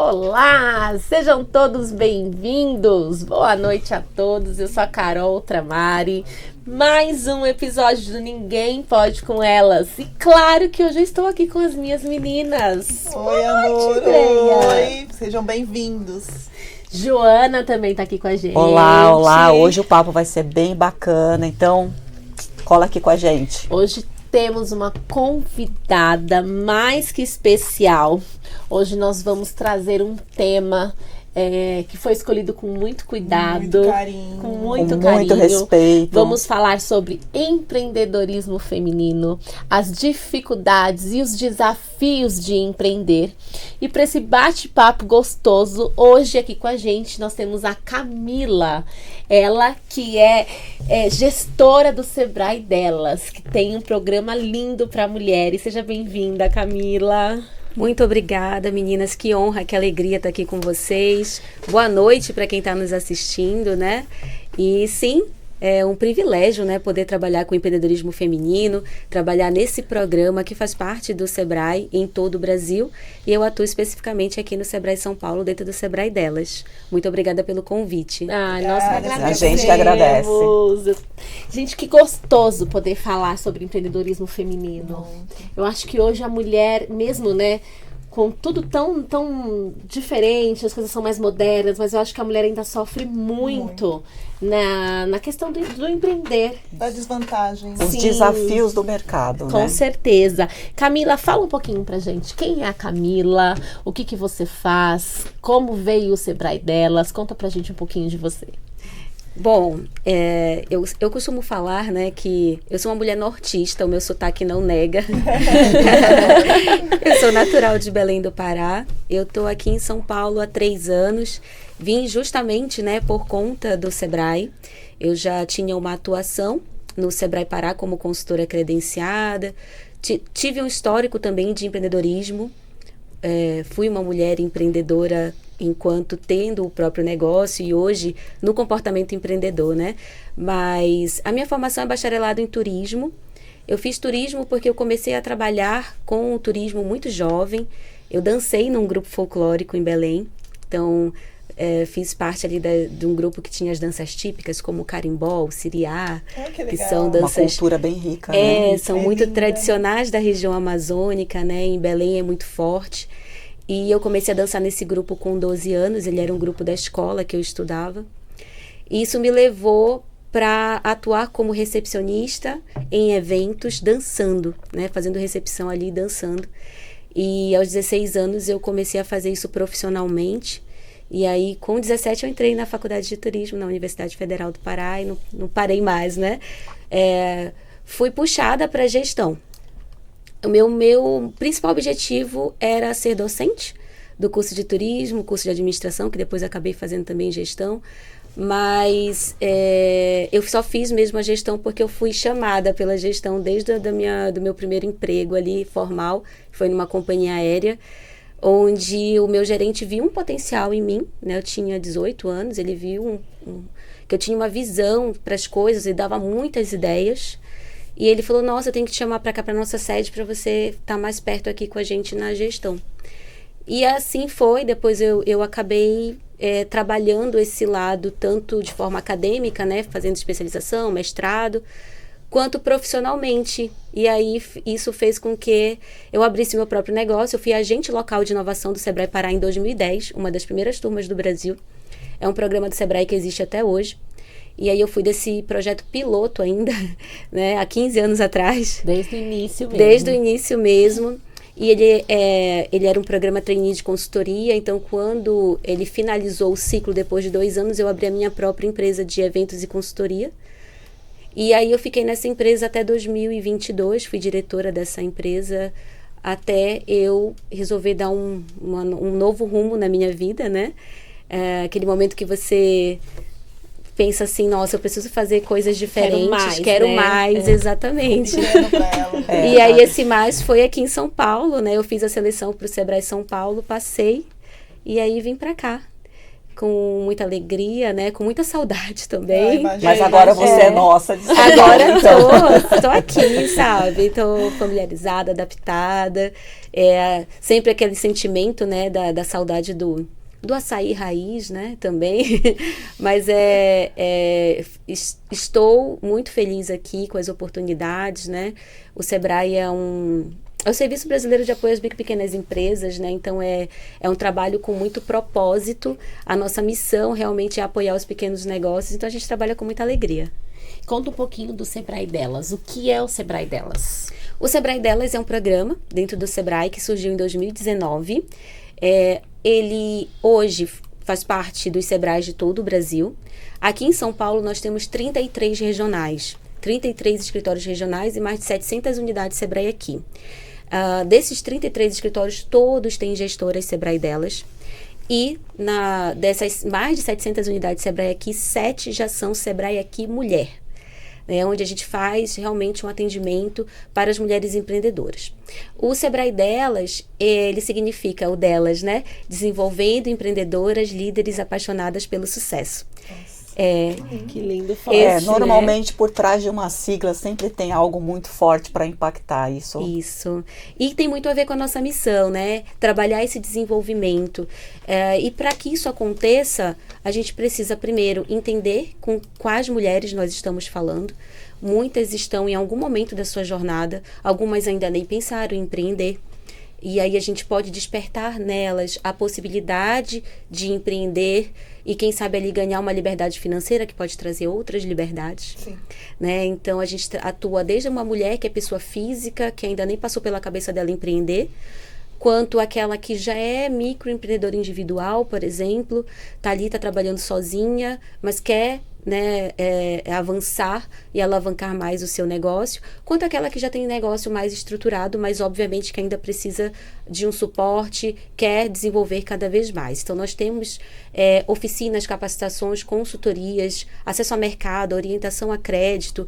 Olá, sejam todos bem-vindos. Boa noite a todos. Eu sou a Carol Tramari. Mais um episódio do Ninguém Pode Com Elas. E claro que hoje eu estou aqui com as minhas meninas. Oi, amor. Oi, sejam bem-vindos. Joana também está aqui com a gente. Olá. Hoje o papo vai ser bem bacana, então cola aqui com a gente. Hoje temos uma convidada mais que especial. Hoje nós vamos trazer um tema que foi escolhido com muito cuidado, com muito respeito. Vamos falar sobre empreendedorismo feminino, as dificuldades e os desafios de empreender. E para esse bate-papo gostoso, hoje aqui com a gente nós temos a Camila. Ela que é gestora do Sebrae Delas, que tem um programa lindo para mulheres. Seja bem-vinda, Camila. Muito obrigada, meninas. Que honra, que alegria estar aqui com vocês. Boa noite para quem está nos assistindo, né? E sim, é um privilégio, né, poder trabalhar com empreendedorismo feminino, trabalhar nesse programa que faz parte do Sebrae em todo o Brasil. E eu atuo especificamente aqui no Sebrae São Paulo, dentro do Sebrae Delas. Muito obrigada pelo convite. Nós que agradecemos. A gente que agradece. Gente, que gostoso poder falar sobre empreendedorismo feminino. Eu acho que hoje a mulher, mesmo, né, com tudo tão diferente, as coisas são mais modernas, mas eu acho que a mulher ainda sofre muito. Na questão do empreender. Da desvantagem. Os desafios do mercado, né? Com certeza. Camila, fala um pouquinho pra gente. Quem é a Camila? O que você faz? Como veio o Sebrae Delas? Conta pra gente um pouquinho de você. Bom, eu costumo falar, né, que eu sou uma mulher nortista, o meu sotaque não nega. Eu sou natural de Belém do Pará. Eu estou aqui em São Paulo há 3 anos. Vim justamente, né, por conta do Sebrae. Eu já tinha uma atuação no Sebrae Pará como consultora credenciada. Tive um histórico também de empreendedorismo. Fui uma mulher empreendedora enquanto tendo o próprio negócio e hoje no comportamento empreendedor, né? Mas a minha formação é bacharelado em turismo. Eu fiz turismo porque eu comecei a trabalhar com o turismo muito jovem. Eu dancei num grupo folclórico em Belém, então fiz parte ali de um grupo que tinha as danças típicas, como o carimbó, o siriá, que são danças... Uma cultura bem rica, né? São muito tradicionais da região amazônica, né? Em Belém é muito forte. E eu comecei a dançar nesse grupo com 12 anos, ele era um grupo da escola que eu estudava. E isso me levou para atuar como recepcionista em eventos, dançando, né? Fazendo recepção ali, dançando. E aos 16 anos eu comecei a fazer isso profissionalmente. E aí, com 17, eu entrei na Faculdade de Turismo, na Universidade Federal do Pará, e não parei mais, né? Fui puxada para a gestão. O meu principal objetivo era ser docente do curso de turismo, curso de administração, que depois acabei fazendo também gestão, mas eu só fiz mesmo a gestão porque eu fui chamada pela gestão desde do meu primeiro emprego ali formal, foi numa companhia aérea, onde o meu gerente viu um potencial em mim, né? Eu tinha 18 anos, ele viu que eu tinha uma visão para as coisas e dava muitas ideias. E ele falou, nossa, eu tenho que te chamar para cá, para nossa sede, para você estar mais perto aqui com a gente na gestão. E assim foi, depois eu acabei trabalhando esse lado, tanto de forma acadêmica, né, fazendo especialização, mestrado, quanto profissionalmente. E aí isso fez com que eu abrisse meu próprio negócio. Eu fui agente local de inovação do Sebrae Pará em 2010, uma das primeiras turmas do Brasil. É um programa do Sebrae que existe até hoje. E aí eu fui desse projeto piloto ainda, né, há 15 anos atrás. Desde o início mesmo. Desde o início mesmo. E ele era um programa trainee de consultoria, então quando ele finalizou o ciclo depois de 2 anos, eu abri a minha própria empresa de eventos e consultoria. E aí eu fiquei nessa empresa até 2022, fui diretora dessa empresa até eu resolver dar um novo rumo na minha vida, né? Aquele momento que você pensa assim, nossa, eu preciso fazer coisas diferentes, quero mais, exatamente. E aí esse mais foi aqui em São Paulo, né? Eu fiz a seleção para o Sebrae São Paulo, passei e aí vim para cá. com muita alegria, né? Com muita saudade também. Mas agora você é nossa. Agora tô aqui, sabe? Tô familiarizada, adaptada. Sempre aquele sentimento, né? Da saudade do açaí raiz, né? Também. Mas estou muito feliz aqui com as oportunidades, né? O Sebrae é o Serviço Brasileiro de Apoio às Micro e Pequenas Empresas, né? Então, é um trabalho com muito propósito. A nossa missão realmente é apoiar os pequenos negócios. Então, a gente trabalha com muita alegria. Conta um pouquinho do Sebrae Delas. O que é o Sebrae Delas? O Sebrae Delas é um programa dentro do Sebrae que surgiu em 2019. Ele hoje faz parte dos Sebrais de todo o Brasil. Aqui em São Paulo, nós temos 33 regionais. 33 escritórios regionais e mais de 700 unidades Sebrae aqui. Desses 33 escritórios, todos têm gestoras Sebrae Delas. E dessas mais de 700 unidades Sebrae aqui, 7 já são Sebrae Aqui Mulher, né, onde a gente faz realmente um atendimento para as mulheres empreendedoras. O Sebrae Delas, ele significa o delas, né? Desenvolvendo empreendedoras, líderes apaixonadas pelo sucesso. Nossa. Que lindo. Normalmente por trás de uma sigla sempre tem algo muito forte para impactar isso. Isso. E tem muito a ver com a nossa missão, né? Trabalhar esse desenvolvimento. E para que isso aconteça, a gente precisa primeiro entender com quais mulheres nós estamos falando. Muitas estão em algum momento da sua jornada, algumas ainda nem pensaram em empreender. E aí a gente pode despertar nelas a possibilidade de empreender e quem sabe ali ganhar uma liberdade financeira que pode trazer outras liberdades. Sim. Né? Então a gente atua desde uma mulher que é pessoa física, que ainda nem passou pela cabeça dela empreender, quanto aquela que já é microempreendedora individual, por exemplo, está ali, está trabalhando sozinha, mas quer, né, avançar e alavancar mais o seu negócio, quanto aquela que já tem negócio mais estruturado, mas obviamente que ainda precisa de um suporte, quer desenvolver cada vez mais. Então nós temos oficinas, capacitações, consultorias, acesso ao mercado, orientação a crédito,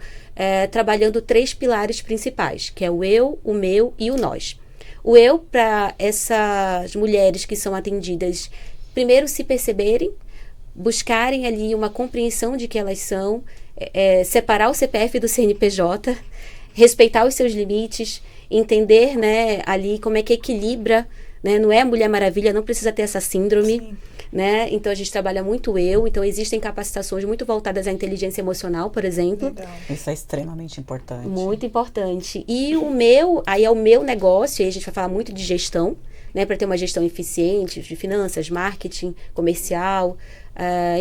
trabalhando 3 pilares principais, que é o eu, o meu e o nós. O eu, para essas mulheres que são atendidas, primeiro se perceberem, buscarem ali uma compreensão de que elas são, separar o CPF do CNPJ, respeitar os seus limites, entender, né, ali como é que equilibra, né, não é a Mulher Maravilha, não precisa ter essa síndrome, né, então a gente trabalha muito então existem capacitações muito voltadas à inteligência emocional, por exemplo. Legal. Isso é extremamente importante. Muito importante. E o meu, aí é o meu negócio, aí a gente vai falar muito de gestão, né, para ter uma gestão eficiente de finanças, marketing, comercial,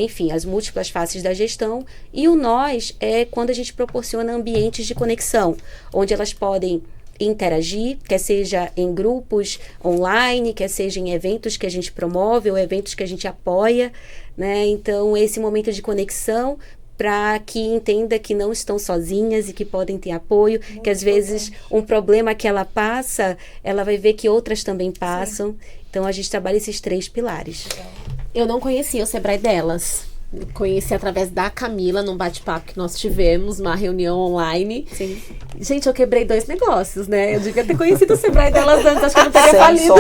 enfim, as múltiplas faces da gestão. E o nós é quando a gente proporciona ambientes de conexão, onde elas podem interagir, quer seja em grupos online, quer seja em eventos que a gente promove ou eventos que a gente apoia, né? Então, esse momento de conexão para que entenda que não estão sozinhas e que podem ter apoio, que às vezes um problema que ela passa, ela vai ver que outras também passam. Sim. Então, a gente trabalha esses 3 pilares. Eu não conhecia o Sebrae Delas. Conheci através da Camila, num bate-papo que nós tivemos, uma reunião online. Sim. Gente, eu quebrei 2 negócios, né? Eu devia ter conhecido o Sebrae Delas antes, acho que eu não teria falido.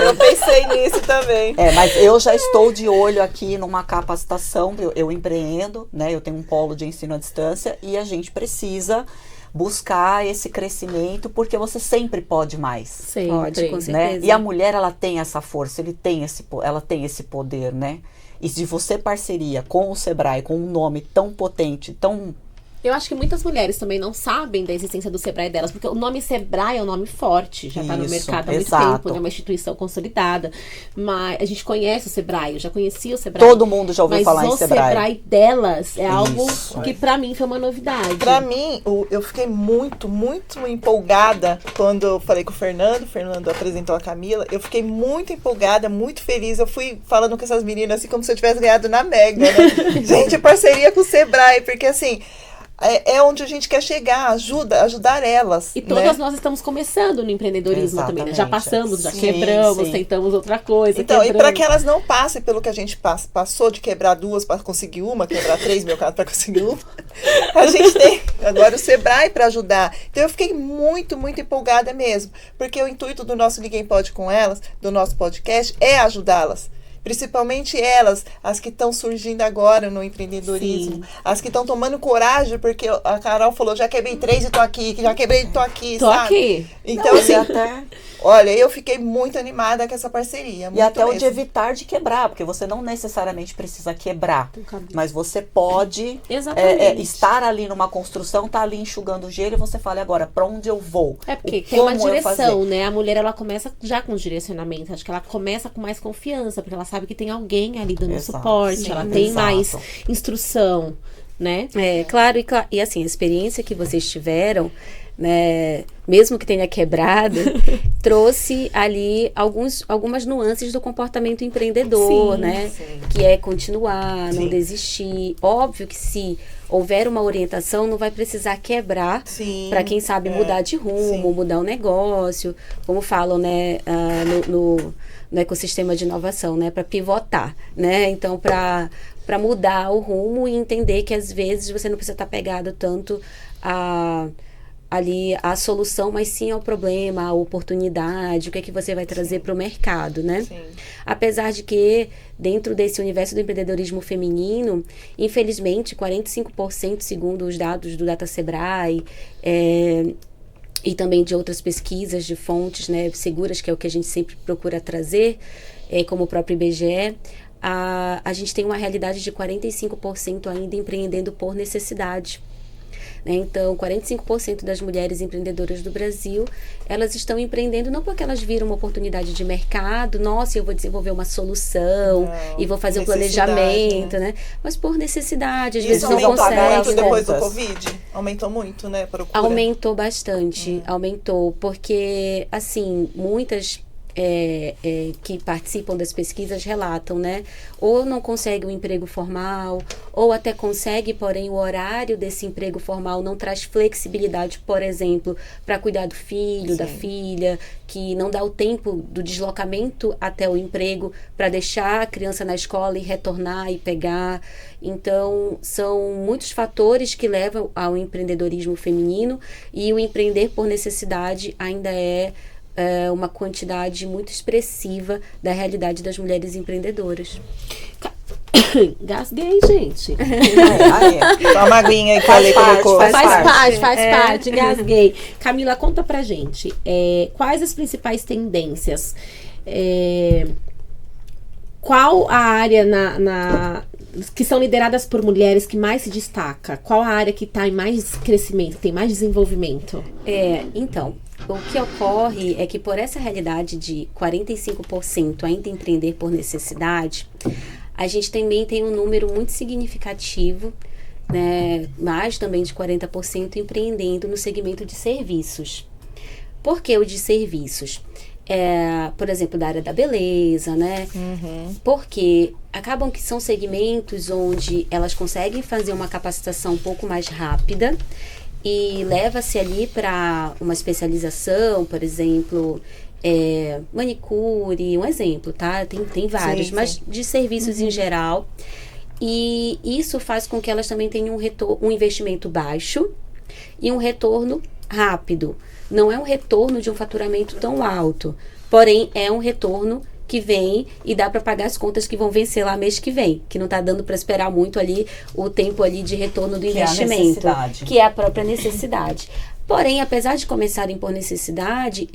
Eu pensei nisso também. Mas eu já estou de olho aqui numa capacitação, eu empreendo, né? Eu tenho um polo de ensino à distância e a gente precisa buscar esse crescimento, porque você sempre pode mais. Sempre. Pode, com certeza. Né? E a mulher, ela tem essa força, ela tem esse poder, né? E se você parceria com o Sebrae, com um nome tão potente, tão... Eu acho que muitas mulheres também não sabem da existência do Sebrae Delas, porque o nome Sebrae é um nome forte, já está no mercado há muito tempo, é uma instituição consolidada, mas a gente conhece o Sebrae, eu já conhecia o Sebrae. Todo mundo já ouviu falar em Sebrae. Mas o Sebrae Delas é algo que para mim foi uma novidade. Para mim, eu fiquei muito, muito empolgada quando eu falei com o Fernando apresentou a Camila, eu fiquei muito empolgada, muito feliz, eu fui falando com essas meninas assim como se eu tivesse ganhado na Mega, né? Gente, parceria com o Sebrae, porque assim... É onde a gente quer chegar, ajudar elas. E todas nós estamos começando no empreendedorismo também, né? Já passamos, já quebramos, tentamos outra coisa. Então, e para que elas não passem pelo que a gente passou de quebrar 2 para conseguir uma, quebrar 3, meu caso, para conseguir uma, a gente tem agora o Sebrae para ajudar. Então, eu fiquei muito, muito empolgada mesmo, porque o intuito do nosso Ninguém Pode com Elas, do nosso podcast, é ajudá-las. Principalmente elas, as que estão surgindo agora no empreendedorismo, Sim. as que estão tomando coragem, porque a Carol falou, já quebrei 3 e tô aqui, já quebrei e tô aqui, Tô sabe? aqui. Então, Não, assim, e até, olha, eu fiquei muito animada com essa parceria. e muito até o de mesmo. evitar de quebrar, porque você não necessariamente precisa quebrar, Tem cabelo. mas você pode Exatamente. estar ali numa construção, tá ali enxugando o gelo e você fala, agora, pra onde eu vou? É porque O tem uma como eu direção, fazer? né? A mulher, ela começa já com direcionamento. Acho que ela começa com mais confiança, porque ela sabe que tem alguém ali dando Exato. suporte. Sim, ela tem exato. mais instrução, né? Claro, e assim, a experiência que vocês tiveram, né, mesmo que tenha quebrado, trouxe ali algumas nuances do comportamento empreendedor, Sim, né? sim. Que é continuar, não Sim. desistir. Óbvio que se houver uma orientação, não vai precisar quebrar Sim, para quem sabe mudar de rumo, sim. mudar o negócio, como falam, né, no ecossistema de inovação, né, para pivotar, né? Então, para mudar o rumo e entender que às vezes você não precisa estar pegado tanto ali a solução, mas sim ao problema, a oportunidade, o que é que você vai trazer para o mercado, né? Sim. Apesar de que, dentro desse universo do empreendedorismo feminino, infelizmente, 45%, segundo os dados do Data Sebrae, e também de outras pesquisas de fontes, né, seguras, que é o que a gente sempre procura trazer, como o próprio IBGE, a gente tem uma realidade de 45% ainda empreendendo por necessidade. Né? Então, 45% das mulheres empreendedoras do Brasil, elas estão empreendendo não porque elas viram uma oportunidade de mercado, nossa, eu vou desenvolver uma solução Não, e vou fazer um necessidade, planejamento, né? Mas por necessidade, às Isso vezes não aumentou pagar muito as consegue. depois do contas. Covid? Aumentou muito, né? Procura. Aumentou bastante, aumentou, porque, assim, muitas que participam das pesquisas relatam, né? Ou não consegue um emprego formal, ou até consegue, porém o horário desse emprego formal não traz flexibilidade, por exemplo, para cuidar do filho, da filha, que não dá o tempo do deslocamento até o emprego para deixar a criança na escola e retornar e pegar. Então, são muitos fatores que levam ao empreendedorismo feminino, e o empreender por necessidade ainda é uma quantidade muito expressiva da realidade das mulheres empreendedoras. Gasguei, gente. Dá uma aguinha aí que a Faz Lê parte, colocou. faz Faz parte, gasguei. Camila, conta pra gente, quais as principais tendências? Qual a área que são lideradas por mulheres que mais se destaca? Qual a área que está em mais crescimento, tem mais desenvolvimento? Então, o que ocorre é que por essa realidade de 45% ainda empreender por necessidade, a gente também tem um número muito significativo, né, mais também de 40% empreendendo no segmento de serviços. Por que o de serviços? Por exemplo, da área da beleza, né? Porque acabam que são segmentos onde elas conseguem fazer uma capacitação um pouco mais rápida e leva-se ali para uma especialização, por exemplo, manicure, um exemplo, tá? Tem vários, Sim, mas sim. de serviços em geral. E isso faz com que elas também tenham um investimento baixo e um retorno rápido. Não é um retorno de um faturamento tão alto, porém é um retorno que vem e dá para pagar as contas que vão vencer lá mês que vem, que não está dando para esperar muito ali o tempo ali de retorno do investimento, necessidade. que é a própria necessidade. Porém, apesar de começarem por necessidade,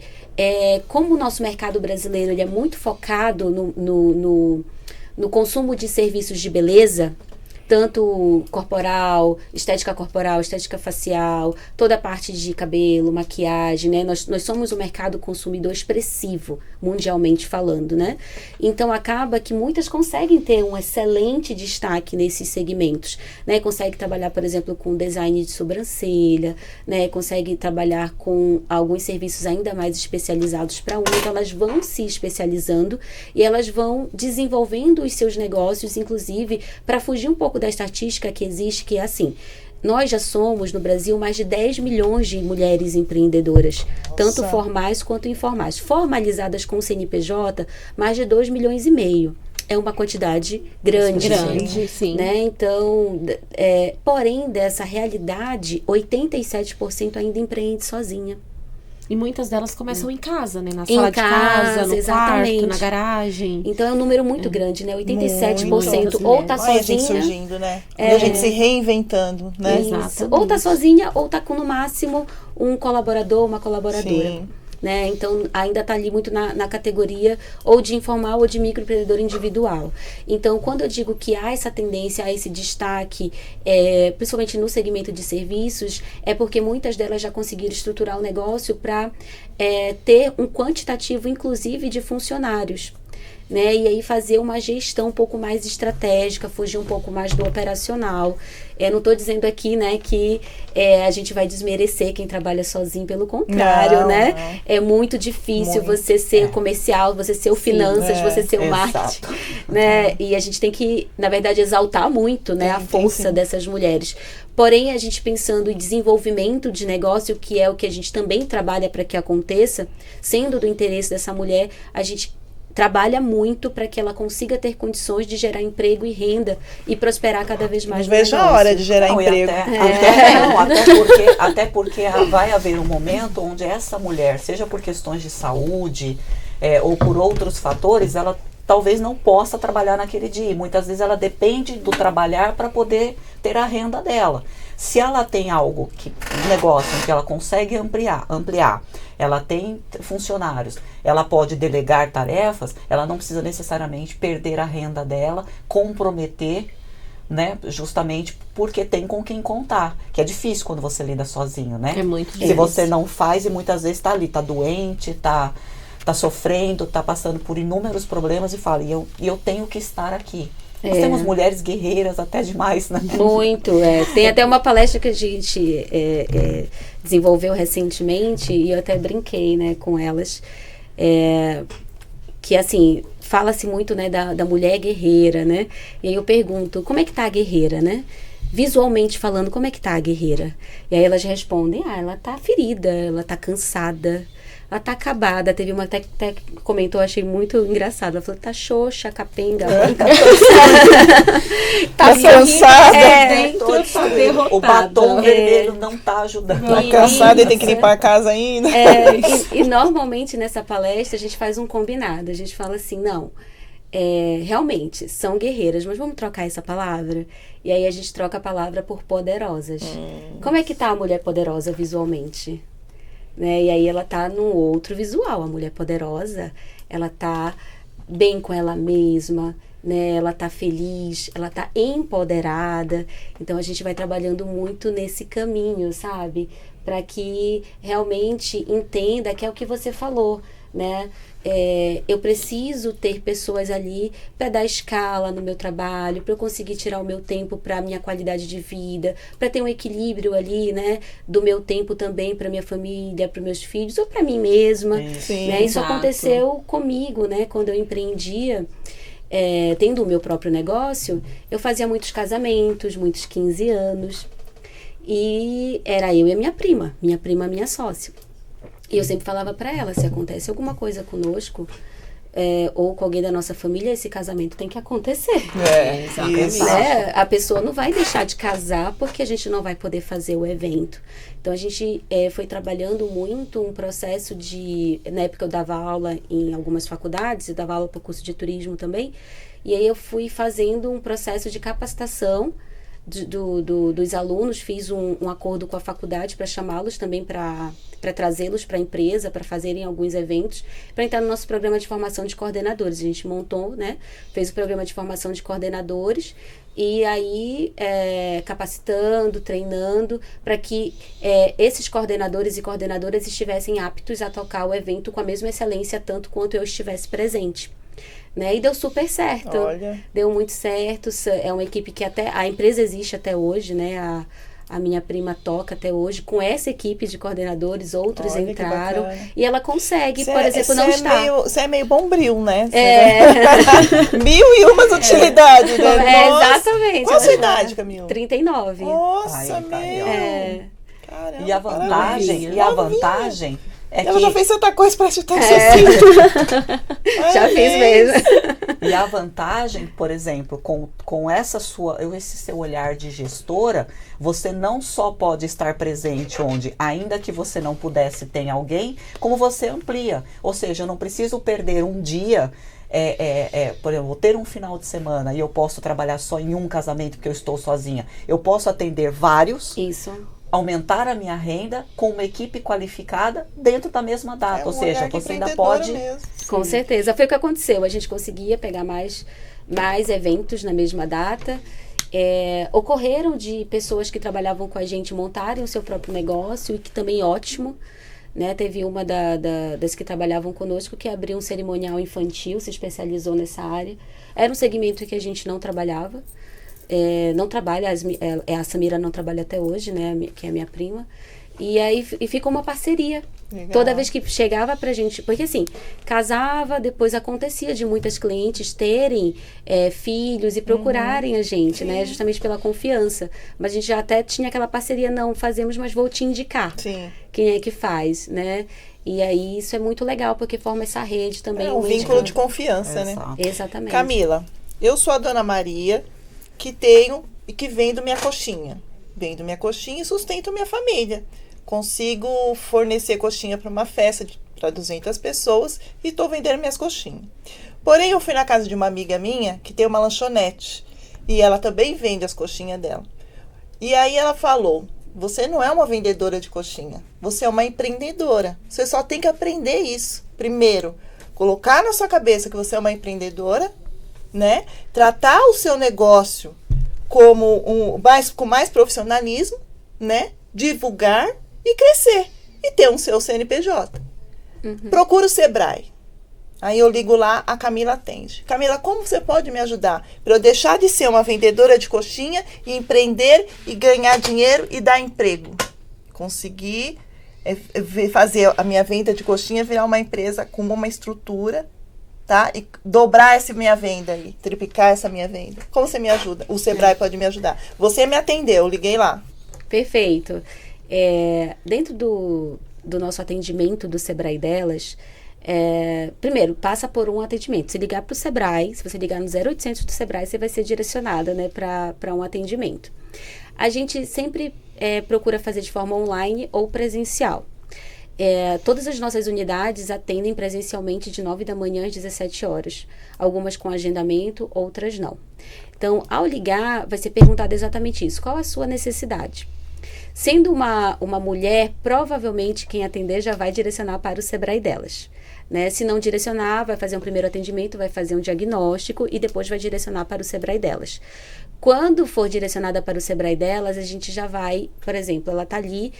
como o nosso mercado brasileiro ele é muito focado no consumo de serviços de beleza, tanto corporal, estética facial, toda a parte de cabelo, maquiagem, né? Nós somos um mercado consumidor expressivo, mundialmente falando, né? Então, acaba que muitas conseguem ter um excelente destaque nesses segmentos, né? Consegue trabalhar, por exemplo, com design de sobrancelha, né? Consegue trabalhar com alguns serviços ainda mais especializados para unha. Então, elas vão se especializando e elas vão desenvolvendo os seus negócios, inclusive, para fugir um pouco da estatística que existe, que é assim: nós já somos, no Brasil, mais de 10 milhões de mulheres empreendedoras, tanto formais quanto informais. Formalizadas com o CNPJ, mais de 2,5 milhões. É uma quantidade grande. Grande, sim. Né? Então, porém, dessa realidade, 87% ainda empreende sozinha. E muitas delas começam em casa, né? Na Em sala de casa, no exatamente. quarto, na garagem. Então é um número muito grande, né? 87% Muito. ou tá Olha a gente sozinha. surgindo, né? E a gente se reinventando, né? Isso. Exatamente. Ou tá sozinha, ou tá com no máximo um colaborador, uma colaboradora. Sim. Né? Então, ainda está ali muito na categoria ou de informal ou de microempreendedor individual. Então, quando eu digo que há essa tendência, há esse destaque, principalmente no segmento de serviços, é porque muitas delas já conseguiram estruturar o negócio para ter um quantitativo, inclusive, de funcionários. Né? E aí fazer uma gestão um pouco mais estratégica, fugir um pouco mais do operacional. Não estou dizendo aqui, né, que a gente vai desmerecer quem trabalha sozinho, pelo contrário, Não, né? não. É muito difícil Muito. você ser o comercial, você ser o finanças, você ser o exato. marketing, né? E a gente tem que, na verdade, exaltar muito, né, a Tem força sim. dessas mulheres. Porém, a gente pensando em desenvolvimento de negócio, que é o que a gente também trabalha para que aconteça, sendo do interesse dessa mulher, a gente trabalha muito para que ela consiga ter condições de gerar emprego e renda e prosperar cada vez mais Não no vejo a negócio. hora de gerar Não, e emprego. até porque vai haver um momento onde essa mulher, seja por questões de saúde ou por outros fatores, ela talvez não possa trabalhar naquele dia. Muitas vezes ela depende do trabalhar para poder ter a renda dela. Se ela tem um negócio em que ela consegue ampliar, ela tem funcionários, ela pode delegar tarefas, ela não precisa necessariamente perder a renda dela, comprometer, né, justamente porque tem com quem contar, que é difícil quando você lida sozinho, né? É muito Se difícil. você não faz, e muitas vezes está ali, está doente, está sofrendo, está passando por inúmeros problemas e fala, e eu tenho que estar aqui. Nós temos mulheres guerreiras até demais, né? Muito, Tem até uma palestra que a gente desenvolveu recentemente, e eu até brinquei, né, com elas, que assim, fala-se muito, né, da mulher guerreira, né? E aí eu pergunto, como é que tá a guerreira, né? Visualmente falando, como é que tá a guerreira? E aí elas respondem, ela tá ferida, ela tá cansada, ela tá acabada. Teve uma até que comentou, achei muito engraçado. Ela falou, tá xoxa, capenga, branca, Tá cansada. Dentro tá derrotada. O batom vermelho não tá ajudando. Tá cansada e tem que limpar a casa ainda. E normalmente nessa palestra a gente faz um combinado. A gente fala assim, não, realmente são guerreiras, mas vamos trocar essa palavra? E aí a gente troca a palavra por poderosas. Como é que tá a mulher poderosa visualmente? Né? E aí ela tá num outro visual. A mulher poderosa, ela tá bem com ela mesma, né? Ela tá feliz, ela tá empoderada. Então a gente vai trabalhando muito nesse caminho, sabe? Para que realmente entenda que é o que você falou, né? Eu preciso ter pessoas ali para dar escala no meu trabalho, para eu conseguir tirar o meu tempo para a minha qualidade de vida, para ter um equilíbrio ali, né, do meu tempo também para minha família, para meus filhos ou para mim mesma. Sim, né? Isso exato. aconteceu comigo, né, quando eu empreendia. Tendo o meu próprio negócio, eu fazia muitos casamentos, muitos 15 anos, e era eu e a minha prima, minha sócia. E eu sempre falava para ela, se acontece alguma coisa conosco, ou com alguém da nossa família, esse casamento tem que acontecer. Isso. Né? A pessoa não vai deixar de casar porque a gente não vai poder fazer o evento. Então a gente foi trabalhando muito um processo de... Na época eu dava aula em algumas faculdades, eu dava aula para o curso de turismo também, e aí eu fui fazendo um processo de capacitação dos alunos, fiz um acordo com a faculdade para chamá-los também para trazê-los para a empresa, para fazerem alguns eventos, para entrar no nosso programa de formação de coordenadores. A gente montou, né, fez o programa de formação de coordenadores e aí capacitando, treinando para que esses coordenadores e coordenadoras estivessem aptos a tocar o evento com a mesma excelência, tanto quanto eu estivesse presente. Né? E deu super certo. Olha. Deu muito certo. É uma equipe que até... A empresa existe até hoje, né? A minha prima toca até hoje. Com essa equipe de coordenadores, outros Olha, que entraram. bacana. E ela consegue, por exemplo, não estar. Você é meio bombril, né? Mil e umas utilidades, né? Nossa. Exatamente. Qual a sua idade, Camila? 39. Nossa, Ai, meu. Caramba, E a vantagem é ela que... já fez tanta coisa pra te estar assim. Já fiz mesmo. E a vantagem, por exemplo, com esse seu olhar de gestora, você não só pode estar presente onde, ainda que você não pudesse, tem alguém, como você amplia. Ou seja, eu não preciso perder um dia, por exemplo, vou ter um final de semana e eu posso trabalhar só em um casamento porque eu estou sozinha. Eu posso atender vários. Isso. Aumentar a minha renda com uma equipe qualificada dentro da mesma data. Ou seja, você ainda empreendedora pode... mesmo. Com certeza. Foi o que aconteceu. A gente conseguia pegar mais eventos na mesma data. Ocorreram de pessoas que trabalhavam com a gente montarem o seu próprio negócio, e que também ótimo. Né? Teve uma das que trabalhavam conosco que abriu um cerimonial infantil, se especializou nessa área. Era um segmento que a gente não trabalhava. Não trabalha, a Samira não trabalha até hoje, né, que é a minha prima, e aí ficou uma parceria. Legal. Toda vez que chegava pra gente, porque assim, casava, depois acontecia de muitas clientes terem filhos e procurarem a gente, né, justamente pela confiança, mas a gente já até tinha aquela parceria, não fazemos, mas vou te indicar. Sim. Quem é que faz, né? E aí isso é muito legal, porque forma essa rede também. Um vínculo de confiança, né? Exato. Exatamente. Camila, eu sou a Dona Maria, que tenho e que vendo minha coxinha. Vendo minha coxinha e sustento minha família. Consigo fornecer coxinha para uma festa para 200 pessoas e estou vendendo minhas coxinhas. Porém, eu fui na casa de uma amiga minha que tem uma lanchonete e ela também vende as coxinhas dela. E aí ela falou: você não é uma vendedora de coxinha, você é uma empreendedora. Você só tem que aprender isso. Primeiro, colocar na sua cabeça que você é uma empreendedora, né? Tratar o seu negócio com mais profissionalismo, né? Divulgar e crescer. E ter um seu CNPJ. Procura o Sebrae. Aí eu ligo lá, a Camila atende. Camila, como você pode me ajudar? Para eu deixar de ser uma vendedora de coxinha e empreender e ganhar dinheiro e dar emprego. Conseguir fazer a minha venda de coxinha virar uma empresa com uma estrutura, tá? E dobrar essa minha venda aí, triplicar essa minha venda. Como você me ajuda? O Sebrae pode me ajudar. Você me atendeu, eu liguei lá. Perfeito. Dentro do nosso atendimento do Sebrae delas, primeiro, passa por um atendimento. Se ligar para o Sebrae, se você ligar no 0800 do Sebrae, você vai ser direcionada, né, para um atendimento. A gente sempre procura fazer de forma online ou presencial. Todas as nossas unidades atendem presencialmente de 9 da manhã às 17 horas. Algumas com agendamento, outras não. Então, ao ligar, vai ser perguntado exatamente isso. Qual a sua necessidade? Sendo uma mulher, provavelmente quem atender já vai direcionar para o Sebrae delas. Né? Se não direcionar, vai fazer um primeiro atendimento, vai fazer um diagnóstico e depois vai direcionar para o Sebrae delas. Quando for direcionada para o Sebrae delas, a gente já vai, por exemplo, ela está ali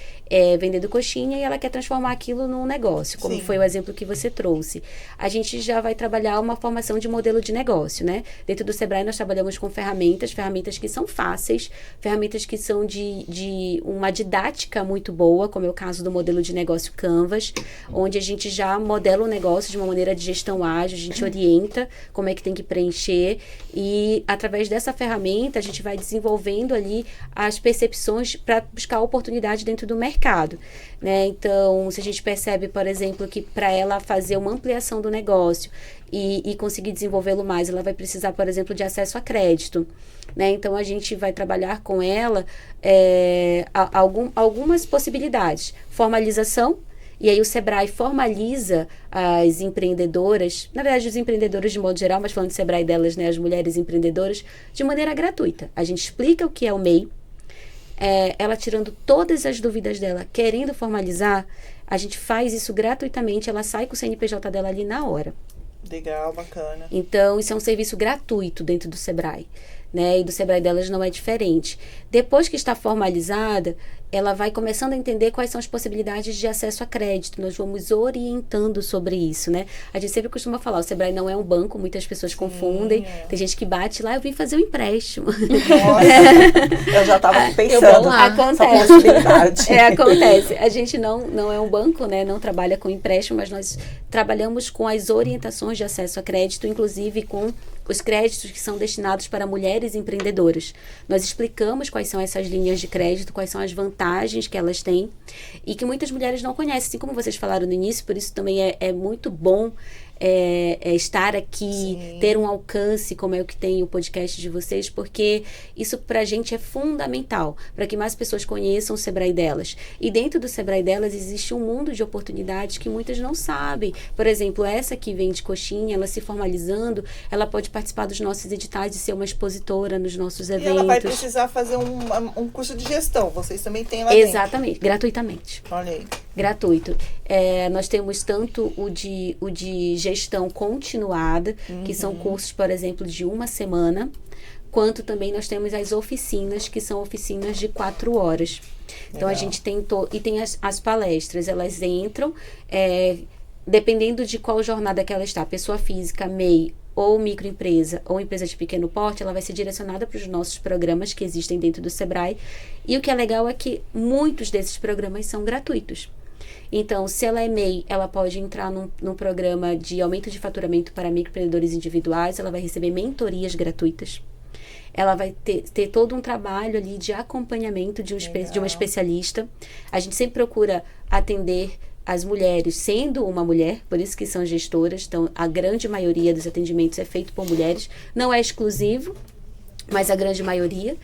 vendendo coxinha e ela quer transformar aquilo num negócio, como Sim. foi o exemplo que você trouxe. A gente já vai trabalhar uma formação de modelo de negócio, né? Dentro do Sebrae nós trabalhamos com ferramentas que são fáceis, ferramentas que são de uma didática muito boa, como é o caso do modelo de negócio Canvas, onde a gente já modela o negócio de uma maneira de gestão ágil, a gente orienta como é que tem que preencher e através dessa ferramenta a gente vai desenvolvendo ali as percepções para buscar oportunidade dentro do mercado, né? Então, se a gente percebe, por exemplo, que para ela fazer uma ampliação do negócio e conseguir desenvolvê-lo mais, ela vai precisar, por exemplo, de acesso a crédito, né? Então, a gente vai trabalhar com ela algumas possibilidades. Formalização. E aí o Sebrae formaliza as empreendedoras, na verdade os empreendedores de modo geral, mas falando de Sebrae delas, né, as mulheres empreendedoras, de maneira gratuita. A gente explica o que é o MEI, ela tirando todas as dúvidas dela, querendo formalizar, a gente faz isso gratuitamente, ela sai com o CNPJ dela ali na hora. Legal, bacana. Então, isso é um serviço gratuito dentro do Sebrae, né? E do Sebrae delas não é diferente. Depois que está formalizada, ela vai começando a entender quais são as possibilidades de acesso a crédito. Nós vamos orientando sobre isso, né? A gente sempre costuma falar, o Sebrae não é um banco, muitas pessoas confundem. Tem gente que bate lá, eu vim fazer um empréstimo. Nossa, eu já estava pensando nessa possibilidade. Acontece. A gente não é um banco, né? Não trabalha com empréstimo, mas nós trabalhamos com as orientações de acesso a crédito, inclusive com os créditos que são destinados para mulheres empreendedoras. Nós explicamos quais são essas linhas de crédito, quais são as vantagens que elas têm e que muitas mulheres não conhecem. Assim como vocês falaram no início, por isso também é muito bom estar aqui, Sim. ter um alcance como é o que tem o podcast de vocês, porque isso pra gente é fundamental, para que mais pessoas conheçam o Sebrae delas. E dentro do Sebrae delas existe um mundo de oportunidades que muitas não sabem. Por exemplo, essa que vende coxinha, ela se formalizando, ela pode participar dos nossos editais e ser uma expositora nos nossos E eventos. ela vai precisar fazer um curso de gestão. Vocês também têm lá dentro. Exatamente, gratuitamente. Olha aí. Gratuito. Nós temos tanto o de gestão continuada, que são cursos, por exemplo, de 1 semana, quanto também nós temos as oficinas, que são oficinas de 4 horas. Então, a Legal. gente tem e tem as palestras, elas entram, dependendo de qual jornada que ela está, pessoa física, MEI, ou microempresa, ou empresa de pequeno porte, ela vai ser direcionada para os nossos programas que existem dentro do Sebrae. E o que é legal é que muitos desses programas são gratuitos. Então, se ela é MEI, ela pode entrar num programa de aumento de faturamento para microempreendedores individuais, ela vai receber mentorias gratuitas. Ela vai ter todo um trabalho ali de acompanhamento de uma especialista. A gente sempre procura atender as mulheres, sendo uma mulher, por isso que são gestoras. Então, a grande maioria dos atendimentos é feito por mulheres. Não é exclusivo, mas a grande maioria.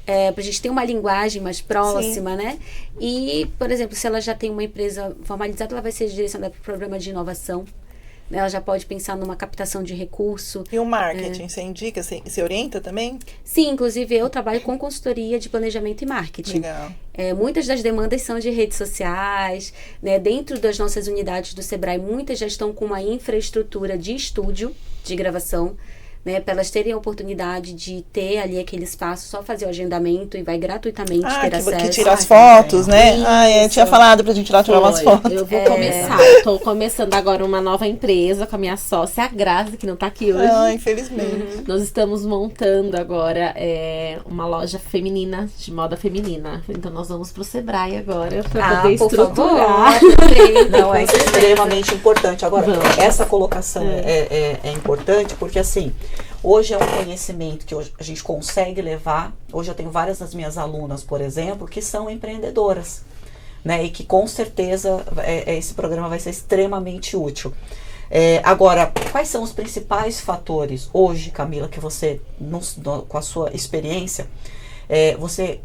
Para a gente ter uma linguagem mais próxima, né? E, por exemplo, se ela já tem uma empresa formalizada, ela vai ser direcionada para o programa de inovação. Ela já pode pensar numa captação de recurso. E o marketing, você indica, você orienta também? Sim, inclusive eu trabalho com consultoria de planejamento e marketing. Legal. Muitas das demandas são de redes sociais, né? Dentro das nossas unidades do Sebrae, muitas já estão com uma infraestrutura de estúdio de gravação, né, para elas terem a oportunidade de ter ali aquele espaço, só fazer o agendamento e vai gratuitamente ter acesso. Que tira as fotos, né? Eu tinha falado pra gente ir lá tirar umas fotos. Eu vou começar. Eu tô começando agora uma nova empresa com a minha sócia, a Grazi, que não tá aqui hoje. Infelizmente. Nós estamos montando agora uma loja feminina, de moda feminina. Então nós vamos pro Sebrae agora pra poder por estruturar. favor. Não, é extremamente importante. Agora, Vamos. essa colocação é importante porque, assim, hoje é um conhecimento que a gente consegue levar. Hoje eu tenho várias das minhas alunas, por exemplo, que são empreendedoras, né? E que com certeza esse programa vai ser extremamente útil. Agora, quais são os principais fatores hoje, Camila, que você, com a sua experiência, você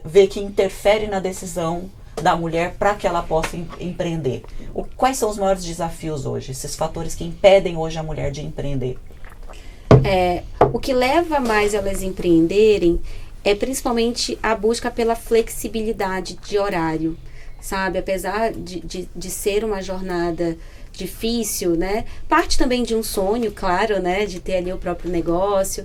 vê que interfere na decisão da mulher para que ela possa empreender? Quais são os maiores desafios hoje, esses fatores que impedem hoje a mulher de empreender? O que leva mais elas a empreenderem é principalmente a busca pela flexibilidade de horário, sabe? Apesar de ser uma jornada difícil, né? Parte também de um sonho, claro, né? De ter ali o próprio negócio.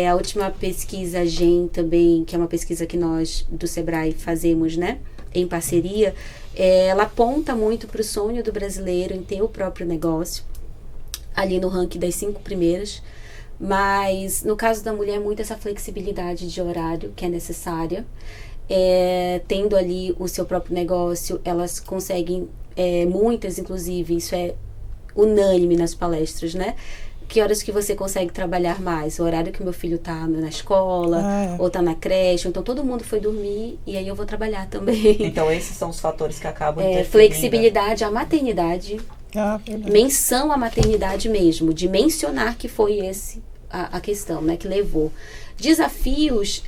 A última pesquisa GEM também, que é uma pesquisa que nós do Sebrae fazemos, né? Em parceria, ela aponta muito para o sonho do brasileiro em ter o próprio negócio, ali no ranking das 5 primeiras. Mas, no caso da mulher, muito essa flexibilidade de horário que é necessária. Tendo ali o seu próprio negócio, elas conseguem, muitas, inclusive, isso é unânime nas palestras, né? Que horas que você consegue trabalhar mais? O horário que meu filho tá na escola, ou tá na creche, então todo mundo foi dormir e aí eu vou trabalhar também. Então, esses são os fatores que acabam interferindo. Flexibilidade, a maternidade, Verdade. menção menção à maternidade mesmo, de mencionar que foi a questão, né, que levou. Desafios,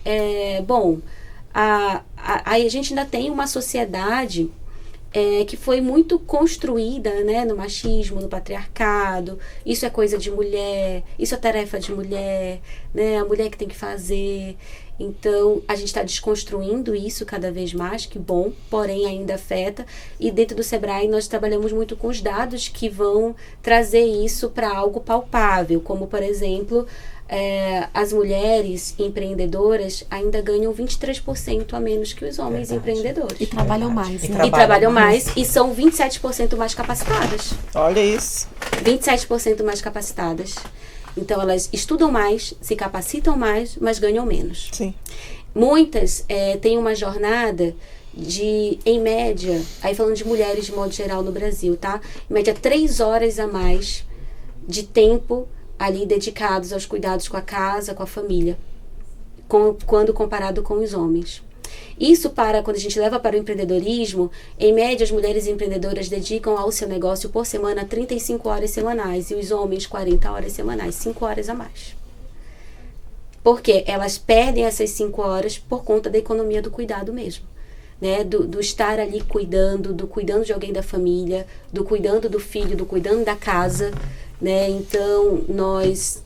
a gente ainda tem uma sociedade que foi muito construída, né, no machismo, no patriarcado. Isso é coisa de mulher, isso é tarefa de mulher, né, a mulher que tem que fazer. Então, a gente está desconstruindo isso cada vez mais, que bom, porém ainda afeta. E dentro do Sebrae nós trabalhamos muito com os dados que vão trazer isso para algo palpável, como, por exemplo, as mulheres empreendedoras ainda ganham 23% a menos que os homens empreendedores. E trabalham mais, E né? E trabalham mais e são 27% mais capacitadas. Olha isso. 27% mais capacitadas. Então, elas estudam mais, se capacitam mais, mas ganham menos. Sim. Muitas têm uma jornada de, em média, aí falando de mulheres de modo geral no Brasil, tá? Em média, 3 horas a mais de tempo ali dedicados aos cuidados com a casa, com a família, quando comparado com os homens. Isso quando a gente leva para o empreendedorismo, em média as mulheres empreendedoras dedicam ao seu negócio por semana 35 horas semanais e os homens 40 horas semanais, 5 horas a mais. Porque elas perdem essas 5 horas por conta da economia do cuidado mesmo. Né? Do estar ali cuidando de alguém da família, do cuidando do filho, do cuidando da casa. Né? Então, nós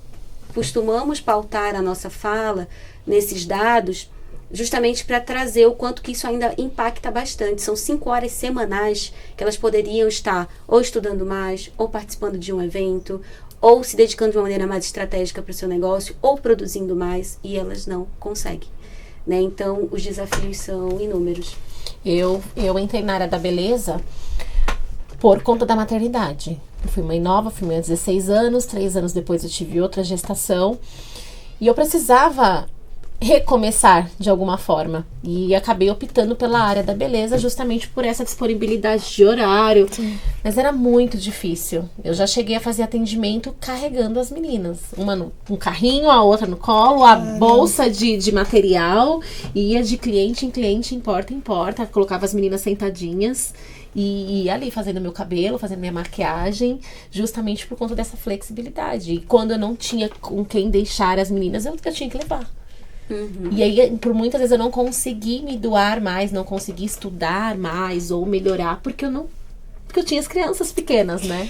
costumamos pautar a nossa fala nesses dados justamente para trazer o quanto que isso ainda impacta bastante. São 5 horas semanais que elas poderiam estar ou estudando mais, ou participando de um evento, ou se dedicando de uma maneira mais estratégica para o seu negócio, ou produzindo mais, e elas não conseguem. Né? Então, os desafios são inúmeros. Eu entrei na área da beleza por conta da maternidade. Eu fui mãe nova, fui mãe aos 16 anos, 3 anos depois eu tive outra gestação, e eu precisava recomeçar de alguma forma, e acabei optando pela área da beleza justamente por essa disponibilidade de horário. Sim. Mas era muito difícil. Eu já cheguei a fazer atendimento carregando as meninas, uma no carrinho, a outra no colo, a bolsa de material, e ia de cliente em cliente, em porta, colocava as meninas sentadinhas e ia ali fazendo meu cabelo, fazendo minha maquiagem, justamente por conta dessa flexibilidade. E quando eu não tinha com quem deixar as meninas, eu tinha que levar. Uhum. E aí, por muitas vezes eu não consegui me doar mais, não consegui estudar mais ou melhorar, porque eu tinha as crianças pequenas, né?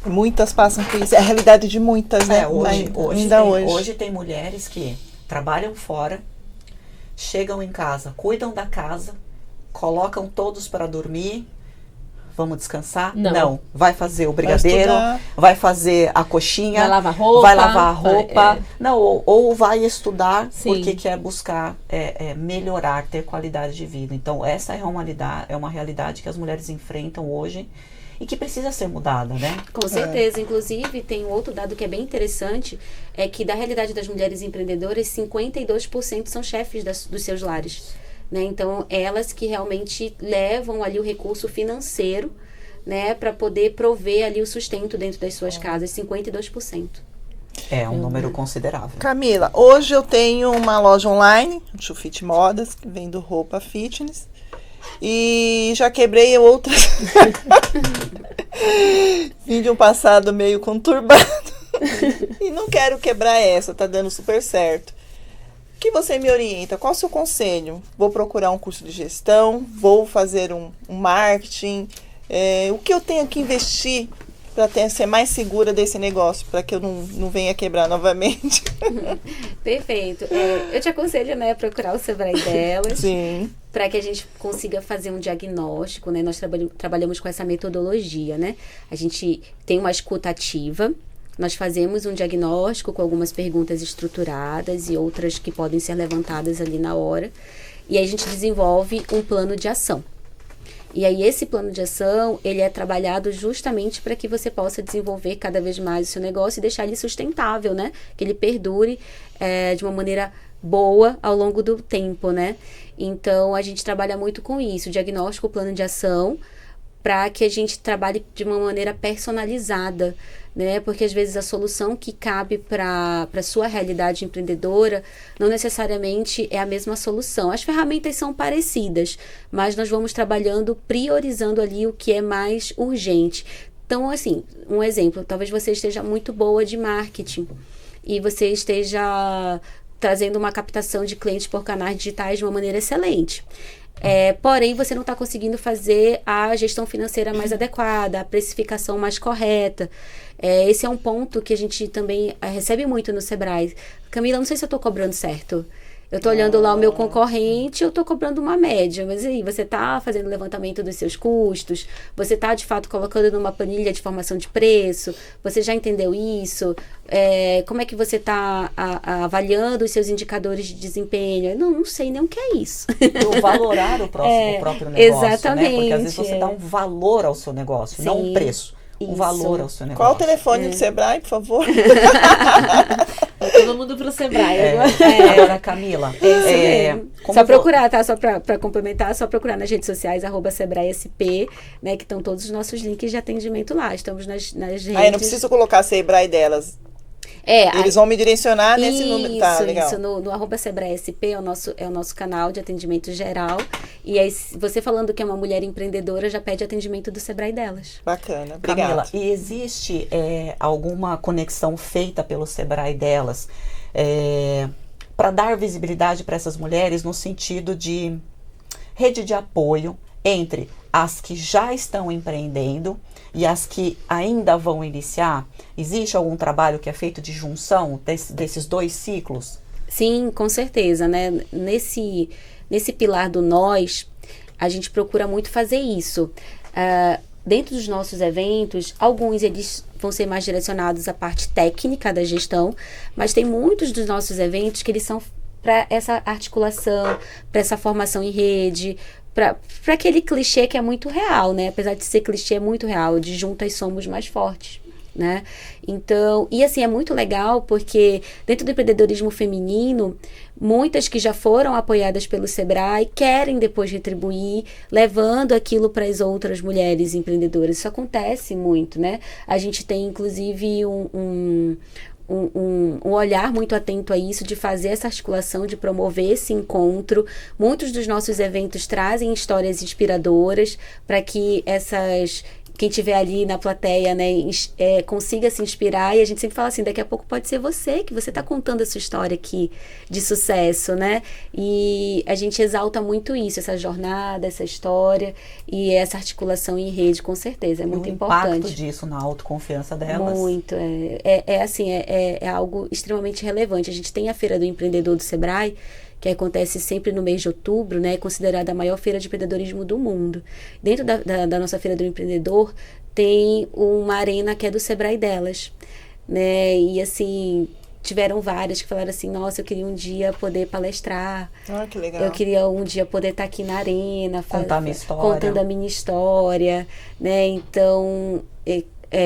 Muitas passam por isso. É a realidade de muitas, né? Hoje tem mulheres que trabalham fora, chegam em casa, cuidam da casa, colocam todos para dormir. Vamos descansar? Não. Vai fazer o brigadeiro, vai fazer a coxinha, vai lavar a roupa. Não, ou vai estudar. Sim. Porque quer buscar melhorar, ter qualidade de vida. Então, essa é uma realidade que as mulheres enfrentam hoje e que precisa ser mudada, né? Com certeza. Inclusive, tem um outro dado que é bem interessante, é que da realidade das mulheres empreendedoras, 52% são chefes dos seus lares. Né? Então, elas que realmente levam ali o recurso financeiro, né, para poder prover ali o sustento dentro das suas casas, 52%. É um número considerável. Camila, hoje eu tenho uma loja online, Chufit Modas, que vendo roupa fitness, e já quebrei outras. Vim de um passado meio conturbado e não quero quebrar essa, tá dando super certo. O que você me orienta? Qual o seu conselho? Vou procurar um curso de gestão? Vou fazer um marketing? O que eu tenho que investir para ser mais segura desse negócio? Para que eu não venha quebrar novamente? Perfeito. Eu te aconselho, né, a procurar o Sebrae delas. Sim. Para que a gente consiga fazer um diagnóstico, né? Nós trabalhamos com essa metodologia, né? A gente tem uma escuta ativa. Nós fazemos um diagnóstico com algumas perguntas estruturadas e outras que podem ser levantadas ali na hora. E aí a gente desenvolve um plano de ação. E aí esse plano de ação, ele é trabalhado justamente para que você possa desenvolver cada vez mais o seu negócio e deixar ele sustentável, né? Que ele perdure de uma maneira boa ao longo do tempo, né? Então, a gente trabalha muito com isso, diagnóstico, plano de ação, para que a gente trabalhe de uma maneira personalizada, né? Porque às vezes a solução que cabe para a sua realidade empreendedora não necessariamente é a mesma solução. As ferramentas são parecidas, mas nós vamos trabalhando, priorizando ali o que é mais urgente. Então, assim, um exemplo, talvez você esteja muito boa de marketing e você esteja trazendo uma captação de clientes por canais digitais de uma maneira excelente. Porém, você não está conseguindo fazer a gestão financeira mais adequada, a precificação mais correta. Esse é um ponto que a gente também recebe muito no Sebrae. Camila, não sei se eu estou cobrando certo. Eu estou olhando lá o meu concorrente, eu estou cobrando uma média. Mas aí, você está fazendo levantamento dos seus custos? Você está, de fato, colocando numa planilha de formação de preço? Você já entendeu isso? Como é que você está avaliando os seus indicadores de desempenho? Não sei nem o que é isso. O valorar o próprio negócio, exatamente. Né? Porque às vezes você dá um valor ao seu negócio, sim, não um preço. Um valor ao seu negócio. Qual o telefone do Sebrae, por favor? Todo mundo pro Sebrae. Agora, Camila. Só procurar, tá? Só para complementar, só procurar nas redes sociais, @SebraeSP, né? Que estão todos os nossos links de atendimento lá. Estamos nas redes. Eu não preciso colocar Sebrae delas. Eles vão me direcionar nesse número. Tá, legal. Isso, no @SebraeSP é o nosso canal de atendimento geral. E aí, você falando que é uma mulher empreendedora, já pede atendimento do Sebrae delas. Bacana, obrigada. Camila, e existe alguma conexão feita pelo Sebrae delas para dar visibilidade para essas mulheres no sentido de rede de apoio entre as que já estão empreendendo e as que ainda vão iniciar? Existe algum trabalho que é feito de junção desses dois ciclos? Sim, com certeza, né? Nesse pilar do nós, a gente procura muito fazer isso. Dentro dos nossos eventos, alguns eles vão ser mais direcionados à parte técnica da gestão, mas tem muitos dos nossos eventos que eles são para essa articulação, para essa formação em rede, para aquele clichê que é muito real, né? Apesar de ser clichê, é muito real, de juntas somos mais fortes, né? Então, e assim, é muito legal porque dentro do empreendedorismo feminino, muitas que já foram apoiadas pelo Sebrae querem depois retribuir, levando aquilo para as outras mulheres empreendedoras. Isso acontece muito, né? A gente tem, inclusive, um olhar muito atento a isso, de fazer essa articulação, de promover esse encontro. Muitos dos nossos eventos trazem histórias inspiradoras para que quem estiver ali na plateia, né, consiga se inspirar. E a gente sempre fala assim, daqui a pouco pode ser você, que você está contando a sua história aqui de sucesso, né? E a gente exalta muito isso, essa jornada, essa história e essa articulação em rede, com certeza, é muito importante. O impacto disso na autoconfiança delas. Muito, é algo extremamente relevante. A gente tem a Feira do Empreendedor do Sebrae, que acontece sempre no mês de outubro, né, considerada a maior feira de empreendedorismo do mundo. Dentro da nossa Feira do Empreendedor, tem uma arena que é do Sebrae delas, né, e assim, tiveram várias que falaram assim, nossa, eu queria um dia poder palestrar, Que legal. eu queria um dia poder estar aqui na arena, contar a minha história. contando a minha história, né, então,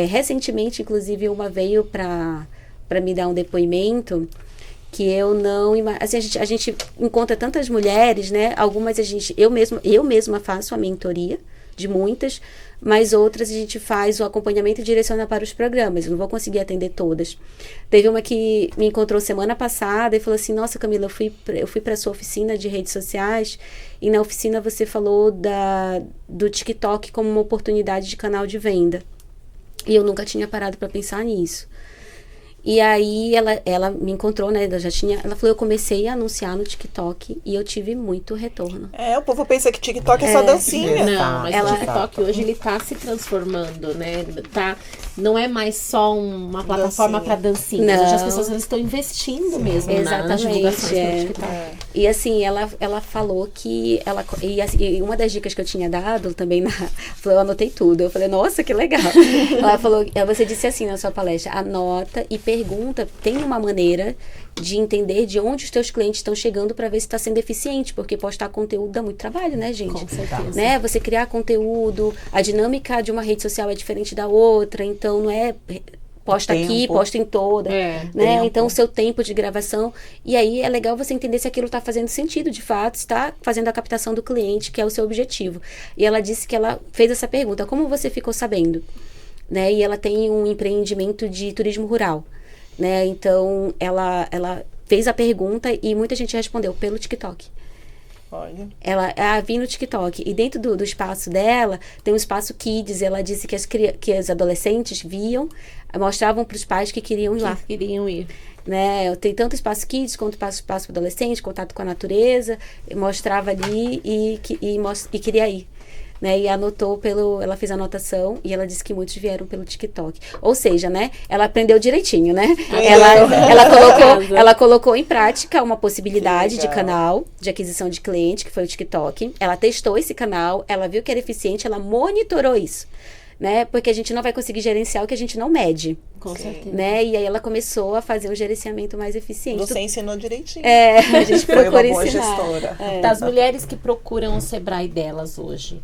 recentemente, inclusive, uma veio para me dar um depoimento, que eu não... Assim, a gente encontra tantas mulheres, né? Algumas eu mesma faço a mentoria de muitas, mas outras a gente faz o acompanhamento e direciona para os programas. Eu não vou conseguir atender todas. Teve uma que me encontrou semana passada e falou assim, nossa, Camila, eu fui para a sua oficina de redes sociais e na oficina você falou do TikTok como uma oportunidade de canal de venda. E eu nunca tinha parado para pensar nisso. E aí ela me encontrou, né? Ela falou, eu comecei a anunciar no TikTok e eu tive muito retorno. O povo pensa que TikTok é só dancinha. Não, mas o TikTok hoje ele tá se transformando, né? Não é mais só uma plataforma para dancinhas. Hoje as pessoas estão investindo mesmo nas divulgações do TikTok. E assim, ela falou que e uma das dicas que eu tinha dado também eu anotei tudo. Eu falei, nossa, que legal. Ela falou, você disse assim na sua palestra, anota e pergunta, tem uma maneira de entender de onde os teus clientes estão chegando para ver se está sendo eficiente, porque postar conteúdo dá muito trabalho, né, gente? Com certeza. Né? Você criar conteúdo, a dinâmica de uma rede social é diferente da outra, então não é posta aqui, posta em toda, né? Então o seu tempo de gravação, e aí é legal você entender se aquilo está fazendo sentido, de fato, está fazendo a captação do cliente, que é o seu objetivo. E ela disse que ela fez essa pergunta, como você ficou sabendo? Né? E ela tem um empreendimento de turismo rural, né? Então ela fez a pergunta e muita gente respondeu pelo TikTok. Olha. Ela vi no TikTok. E dentro do espaço dela tem um espaço Kids. Ela disse que as adolescentes mostravam para os pais que queriam ir lá. Queriam ir. Né? Tem tanto espaço Kids quanto espaço para adolescentes, contato com a natureza. Mostrava ali e queria ir. Né, e ela fez a anotação e ela disse que muitos vieram pelo TikTok. Ou seja, né, ela aprendeu direitinho, né? Ela colocou em prática uma possibilidade de canal de aquisição de cliente, que foi o TikTok. Ela testou esse canal, ela viu que era eficiente, ela monitorou isso. Né? Porque a gente não vai conseguir gerenciar o que a gente não mede. Com certeza. Né? E aí ela começou a fazer um gerenciamento mais eficiente. Você ensinou direitinho. A gente procura ensinar. Gestora. Das mulheres que procuram o Sebrae delas hoje,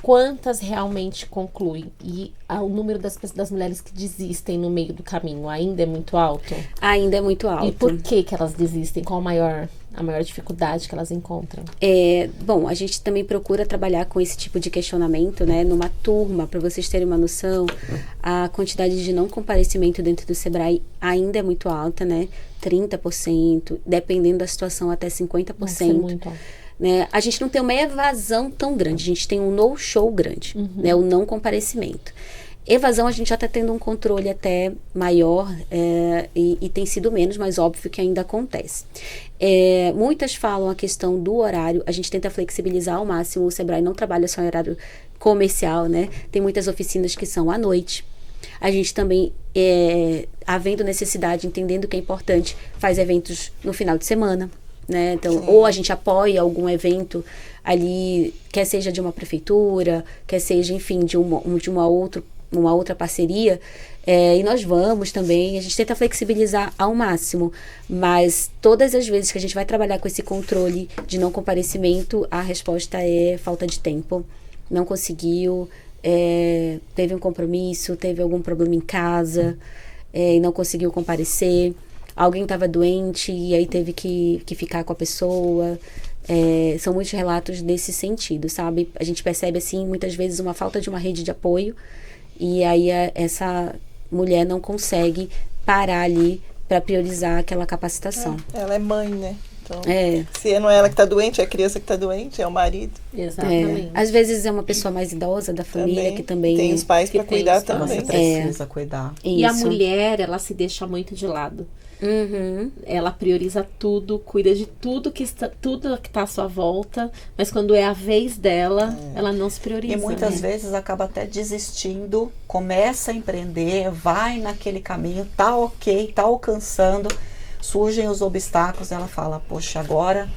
quantas realmente concluem? E o número das mulheres que desistem no meio do caminho ainda é muito alto? Ainda é muito alto. E por que elas desistem? Qual a a maior dificuldade que elas encontram? Bom, a gente também procura trabalhar com esse tipo de questionamento, né? Numa turma, para vocês terem uma noção, a quantidade de não comparecimento dentro do Sebrae ainda é muito alta, né? 30%, dependendo da situação, até 50%. Nossa, é muito alto. Né? A gente não tem uma evasão tão grande, a gente tem um no-show grande, né? O não comparecimento. Evasão a gente já está tendo um controle até maior e tem sido menos, mas óbvio que ainda acontece. Muitas falam a questão do horário, a gente tenta flexibilizar ao máximo, o Sebrae não trabalha só em horário comercial, né? Tem muitas oficinas que são à noite. A gente também, havendo necessidade, entendendo que é importante, faz eventos no final de semana, né? Então, ou a gente apoia algum evento ali, quer seja de uma prefeitura, quer seja, enfim, de uma outra parceria, e nós vamos também, a gente tenta flexibilizar ao máximo, mas todas as vezes que a gente vai trabalhar com esse controle de não comparecimento, a resposta é falta de tempo, não conseguiu, teve um compromisso, teve algum problema em casa, e não conseguiu comparecer, alguém estava doente e aí teve que ficar com a pessoa. São muitos relatos nesse sentido, sabe? A gente percebe, assim, muitas vezes uma falta de uma rede de apoio. E aí essa mulher não consegue parar ali para priorizar aquela capacitação. Ela é mãe, né? Então, É. se não é ela que está doente, é a criança que está doente, é o marido. Exatamente. Às vezes é uma pessoa mais idosa da família que também... Tem os pais para que tem cuidar os pais. também. Você precisa cuidar. E a Isso. mulher, ela se deixa muito de lado. Uhum. Ela prioriza tudo, cuida de tudo que está à sua volta, mas quando é a vez dela, ela não se prioriza. E muitas né? vezes acaba até desistindo, começa a empreender, vai naquele caminho, tá ok, tá alcançando, surgem os obstáculos, ela fala, poxa, agora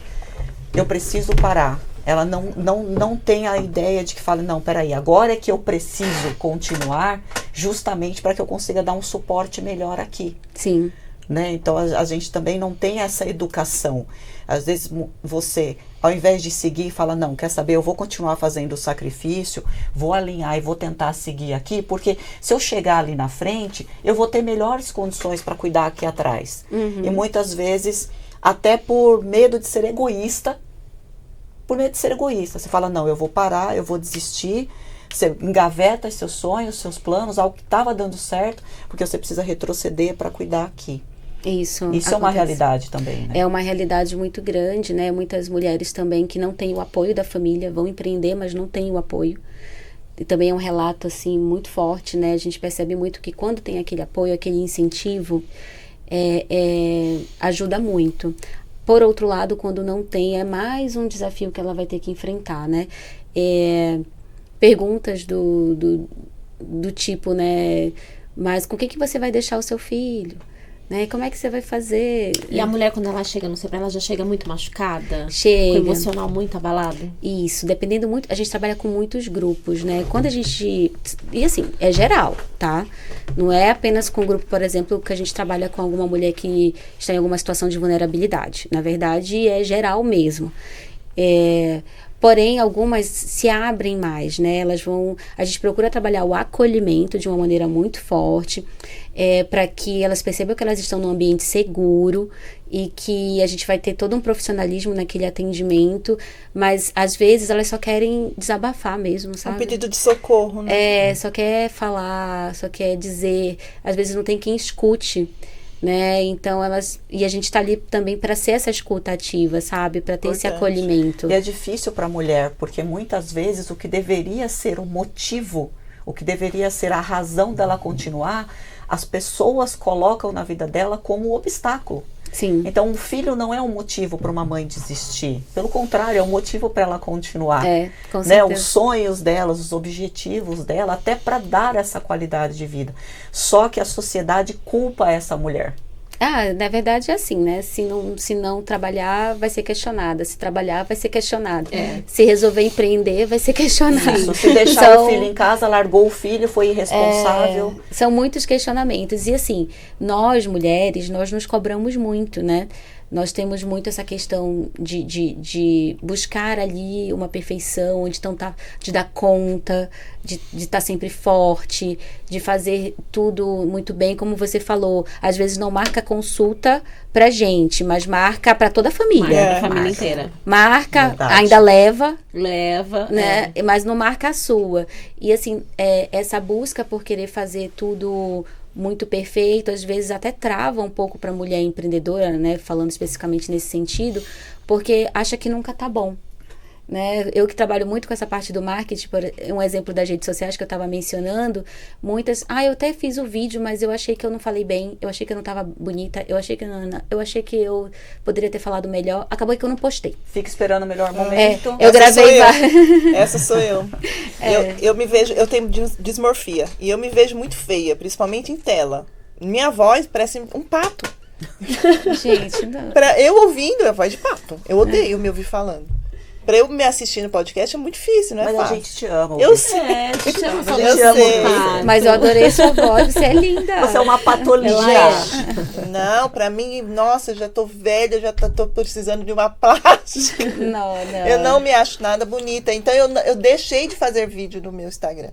eu preciso parar. Ela não tem a ideia de que fala, não, peraí, agora é que eu preciso continuar justamente para que eu consiga dar um suporte melhor aqui. Sim. Né? Então a gente também não tem essa educação. Às vezes você, ao invés de seguir, fala, não, quer saber, eu vou continuar fazendo o sacrifício, vou alinhar e vou tentar seguir aqui, porque se eu chegar ali na frente, eu vou ter melhores condições para cuidar aqui atrás. E muitas vezes, até por medo de ser egoísta, você fala, não, eu vou parar, eu vou desistir. Você engaveta seus sonhos, seus planos, algo que estava dando certo, porque você precisa retroceder para cuidar aqui. Isso é uma acontece. realidade também, né? É uma realidade muito grande, né? Muitas mulheres também que não têm o apoio da família, vão empreender, mas não têm o apoio. E também é um relato, assim, muito forte, né? A gente percebe muito que quando tem aquele apoio, aquele incentivo, ajuda muito. Por outro lado, quando não tem, é mais um desafio que ela vai ter que enfrentar, né? Perguntas do tipo, né? Mas com que você vai deixar o seu filho? Né? Como é que você vai fazer? E a mulher, quando ela chega no Sebrae, ela já chega muito machucada? Chega. Com o emocional muito abalado? Isso, dependendo muito, a gente trabalha com muitos grupos, né? Quando a gente, e assim, é geral, tá? Não é apenas com o grupo, por exemplo, que a gente trabalha com alguma mulher que está em alguma situação de vulnerabilidade. Na verdade, é geral mesmo. Porém, algumas se abrem mais, né? A gente procura trabalhar o acolhimento de uma maneira muito forte, para que elas percebam que elas estão num ambiente seguro e que a gente vai ter todo um profissionalismo naquele atendimento, mas às vezes elas só querem desabafar mesmo, sabe? Um pedido de socorro, né? Só quer falar, só quer dizer, às vezes não tem quem escute, né? Então e a gente tá ali também para ser essa escuta ativa, sabe? Para ter esse acolhimento. E é difícil para a mulher, porque muitas vezes o que deveria ser o motivo, o que deveria ser a razão dela continuar, as pessoas colocam na vida dela como obstáculo. Sim. Então, um filho não é um motivo para uma mãe desistir. Pelo contrário, é um motivo para ela continuar. Com né? certeza. Os sonhos dela, os objetivos dela, até para dar essa qualidade de vida. Só que a sociedade culpa essa mulher. Na verdade é assim, né? Se não trabalhar, vai ser questionada. Se trabalhar, vai ser questionada. Se resolver empreender, vai ser questionada. Isso. Se deixar o filho em casa, largou o filho, foi irresponsável. São muitos questionamentos. E assim, nós mulheres, nós nos cobramos muito, né? Nós temos muito essa questão de buscar ali uma perfeição, de dar conta, de estar sempre forte, de fazer tudo muito bem, como você falou. Às vezes não marca consulta pra gente, mas marca pra toda a família. A família inteira. Marca, Verdade. ainda leva, Leva. né? Mas não marca a sua. E assim, essa busca por querer fazer tudo muito perfeito, às vezes até trava um pouco para a mulher empreendedora, né? Falando especificamente nesse sentido, porque acha que nunca tá bom. Né? Eu que trabalho muito com essa parte do marketing, um exemplo das redes sociais que eu estava mencionando, muitas, eu até fiz o vídeo, mas eu achei que eu não falei bem, eu achei que eu não estava bonita, eu achei que eu poderia ter falado melhor, acabou que eu não postei. Fica esperando o melhor momento. Eu gravei Essa sou eu. Eu me vejo, eu tenho dismorfia e eu me vejo muito feia, principalmente em tela. Minha voz parece um pato. Gente, não. Eu ouvindo, é voz de pato. Eu odeio me ouvir falando. Pra eu me assistir no podcast é muito difícil, não é Mas fácil. a gente te ama. Eu Ouvir. sei. A gente ama Eu falar sei. pato. Mas eu adorei sua voz, você é linda. Você é uma patologia. Não, pra mim, nossa, eu já tô velha, já tô precisando de uma plástica. Não. Eu não me acho nada bonita. Então eu deixei de fazer vídeo no meu Instagram.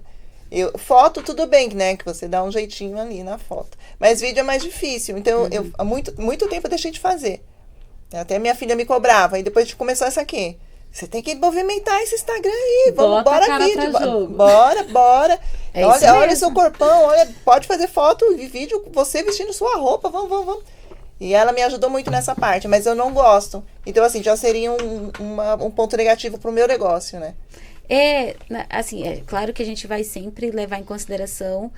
Foto, tudo bem, né? Que você dá um jeitinho ali na foto. Mas vídeo é mais difícil. Então, há muito tempo eu deixei de fazer. Até minha filha me cobrava. E depois de começar essa aqui. Você tem que movimentar esse Instagram aí. Bota a Bora cara vídeo. pra jogo. Bora. É isso olha mesmo. seu corpão. Pode fazer foto e vídeo você vestindo sua roupa. Vamos. E ela me ajudou muito nessa parte, mas eu não gosto. Então, assim, já seria um ponto negativo pro meu negócio, né? É claro que a gente vai sempre levar em consideração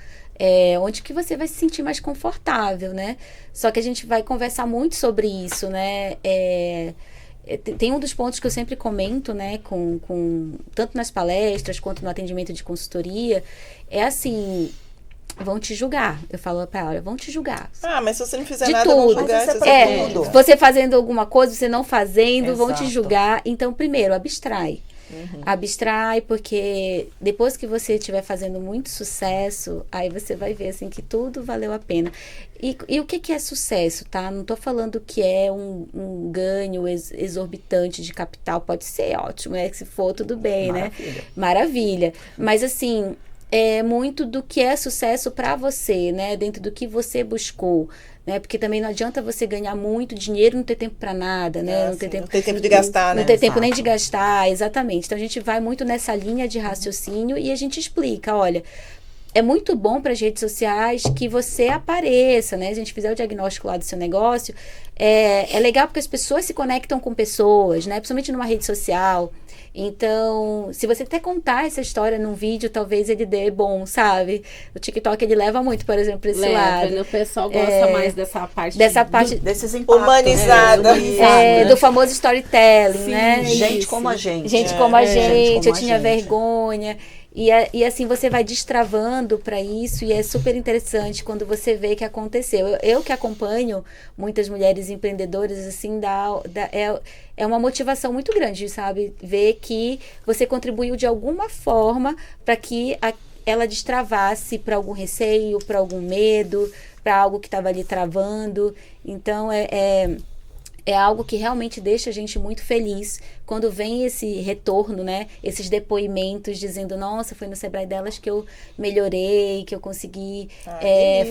onde que você vai se sentir mais confortável, né? Só que a gente vai conversar muito sobre isso, né? Tem um dos pontos que eu sempre comento, né, tanto nas palestras quanto no atendimento de consultoria, é assim, vão te julgar. Eu falo pra ela, vão te julgar. Mas se você não fizer De nada, tudo. vão julgar. Mas isso é pra tudo. Você fazendo alguma coisa, você não fazendo, vão te Exato. julgar. Então, primeiro, abstrai. Abstrai, porque depois que você estiver fazendo muito sucesso, aí você vai ver assim que tudo valeu a pena. E o que é sucesso, tá? Não tô falando que é um ganho exorbitante de capital, pode ser ótimo, né? Se for, tudo bem, Maravilha. né? Maravilha. Mas assim, é muito do que é sucesso para você, né? Dentro do que você buscou. Né? Porque também não adianta você ganhar muito dinheiro e não ter tempo para nada, né? Não tem tempo de gastar, né? Não tem tempo nem Exato. de gastar, exatamente. Então a gente vai muito nessa linha de raciocínio e a gente explica, olha, é muito bom para as redes sociais que você apareça, né? Se a gente fizer o diagnóstico lá do seu negócio, é legal porque as pessoas se conectam com pessoas, né? Principalmente numa rede social. Então, se você até contar essa história num vídeo, talvez ele dê bom, sabe? O TikTok, ele leva muito, por exemplo, pra esse lado. O pessoal gosta mais dessa parte. Desses impactos. Humanizada. Do famoso storytelling, Sim, né? Gente Isso. como a gente. Gente como a gente, como eu a tinha gente. vergonha. E assim, você vai destravando para isso e é super interessante quando você vê que aconteceu. Eu que acompanho muitas mulheres empreendedoras, assim, é uma motivação muito grande, sabe? Ver que você contribuiu de alguma forma para que ela destravasse para algum receio, para algum medo, para algo que estava ali travando. Então, é algo que realmente deixa a gente muito feliz quando vem esse retorno, né? Esses depoimentos dizendo, nossa, foi no Sebrae delas que eu melhorei, que eu consegui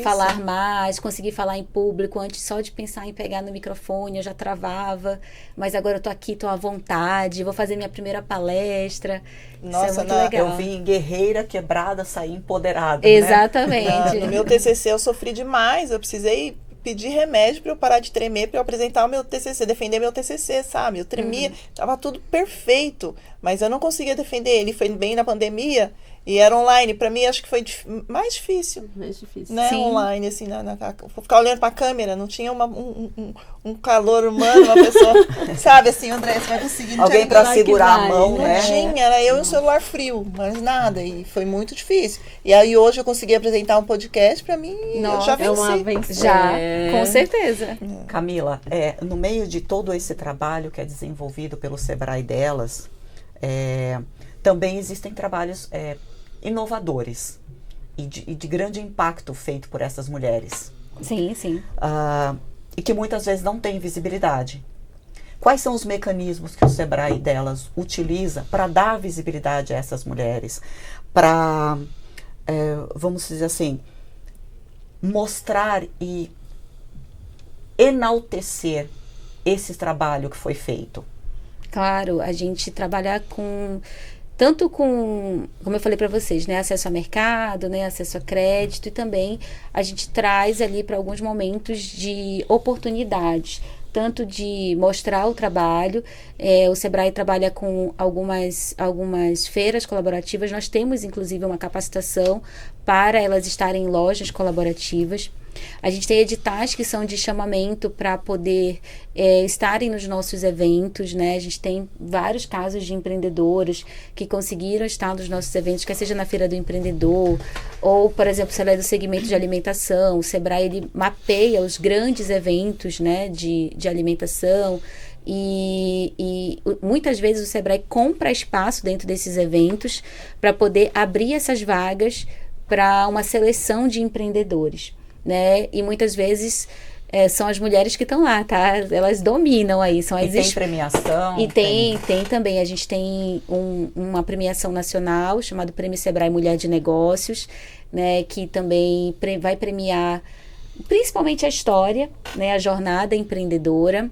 falar mais, consegui falar em público. Antes só de pensar em pegar no microfone eu já travava, mas agora eu tô aqui, tô à vontade, vou fazer minha primeira palestra. Nossa, isso é muito legal. Eu vim guerreira, quebrada, sair empoderada. Exatamente. No meu TCC eu sofri demais, eu precisei pedir remédio para eu parar de tremer, para eu apresentar o meu TCC, defender meu TCC, sabe? Eu tremia, tava tudo perfeito, mas eu não conseguia defender. Ele foi bem na pandemia e era online. Para mim, acho que foi mais difícil, Mais difícil. né? Sim. Online, assim, ficar olhando para a câmera, não tinha um calor humano, uma pessoa, sabe? Assim, André, você vai conseguir. não Alguém tinha pra vai segurar que a mão, vai, Não né? tinha, era eu e o celular frio, mas nada, e foi muito difícil. E aí hoje eu consegui apresentar um podcast, pra mim, eu já Nossa, venci. É uma vencer. Já, com certeza. Camila, no meio de todo esse trabalho que é desenvolvido pelo Sebrae delas, também existem trabalhos inovadores e de grande impacto feito por essas mulheres. Sim, sim. e que muitas vezes não têm visibilidade. Quais são os mecanismos que o Sebrae delas utiliza para dar visibilidade a essas mulheres? Para, vamos dizer assim, mostrar e enaltecer esse trabalho que foi feito? Claro, a gente trabalhar tanto com, como eu falei para vocês, né, acesso a mercado, né, acesso a crédito, e também a gente traz ali para alguns momentos de oportunidades, tanto de mostrar o trabalho. O Sebrae trabalha com algumas feiras colaborativas. Nós temos, inclusive, uma capacitação para elas estarem em lojas colaborativas. A gente tem editais que são de chamamento para poder estarem nos nossos eventos, né? A gente tem vários casos de empreendedoras que conseguiram estar nos nossos eventos, quer seja na Feira do Empreendedor, ou, por exemplo, se ela é do segmento de alimentação, o Sebrae ele mapeia os grandes eventos, né, de alimentação, e muitas vezes o Sebrae compra espaço dentro desses eventos para poder abrir essas vagas para uma seleção de empreendedores, né? E muitas vezes são as mulheres que estão lá, tá? Elas dominam aí. São as tem premiação? E tem também. A gente tem uma premiação nacional chamada Prêmio Sebrae Mulher de Negócios, né? Que também vai premiar principalmente a história, né? A jornada empreendedora.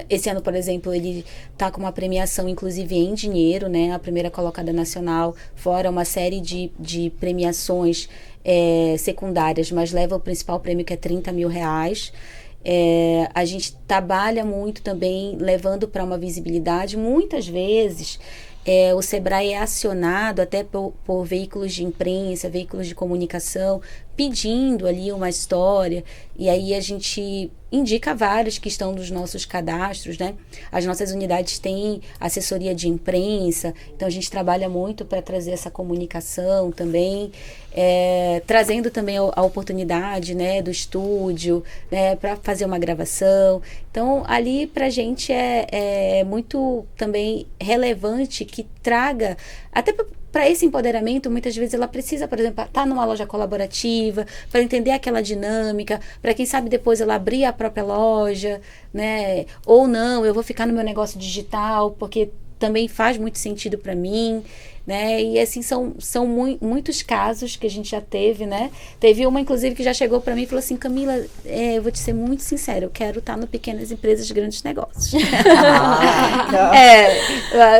Esse ano, por exemplo, ele está com uma premiação, inclusive em dinheiro, né? A primeira colocada nacional, fora uma série de premiações secundárias, mas leva o principal prêmio, que é R$30 mil. A gente trabalha muito também levando para uma visibilidade. Muitas vezes o Sebrae é acionado até por veículos de imprensa, veículos de comunicação, pedindo ali uma história, e aí a gente indica vários que estão nos nossos cadastros, né? As nossas unidades têm assessoria de imprensa, então a gente trabalha muito para trazer essa comunicação também, trazendo também a oportunidade, né, do estúdio, né, para fazer uma gravação. Então ali para a gente é muito também relevante que traga, até para esse empoderamento. Muitas vezes ela precisa, por exemplo, estar numa loja colaborativa, para entender aquela dinâmica, para quem sabe depois ela abrir a própria loja, né? Ou não, eu vou ficar no meu negócio digital, porque também faz muito sentido para mim, né? E assim, são muitos casos que a gente já teve, né? Teve uma, inclusive, que já chegou para mim e falou assim: Camila, eu vou te ser muito sincera, eu quero estar no Pequenas Empresas, Grandes Negócios.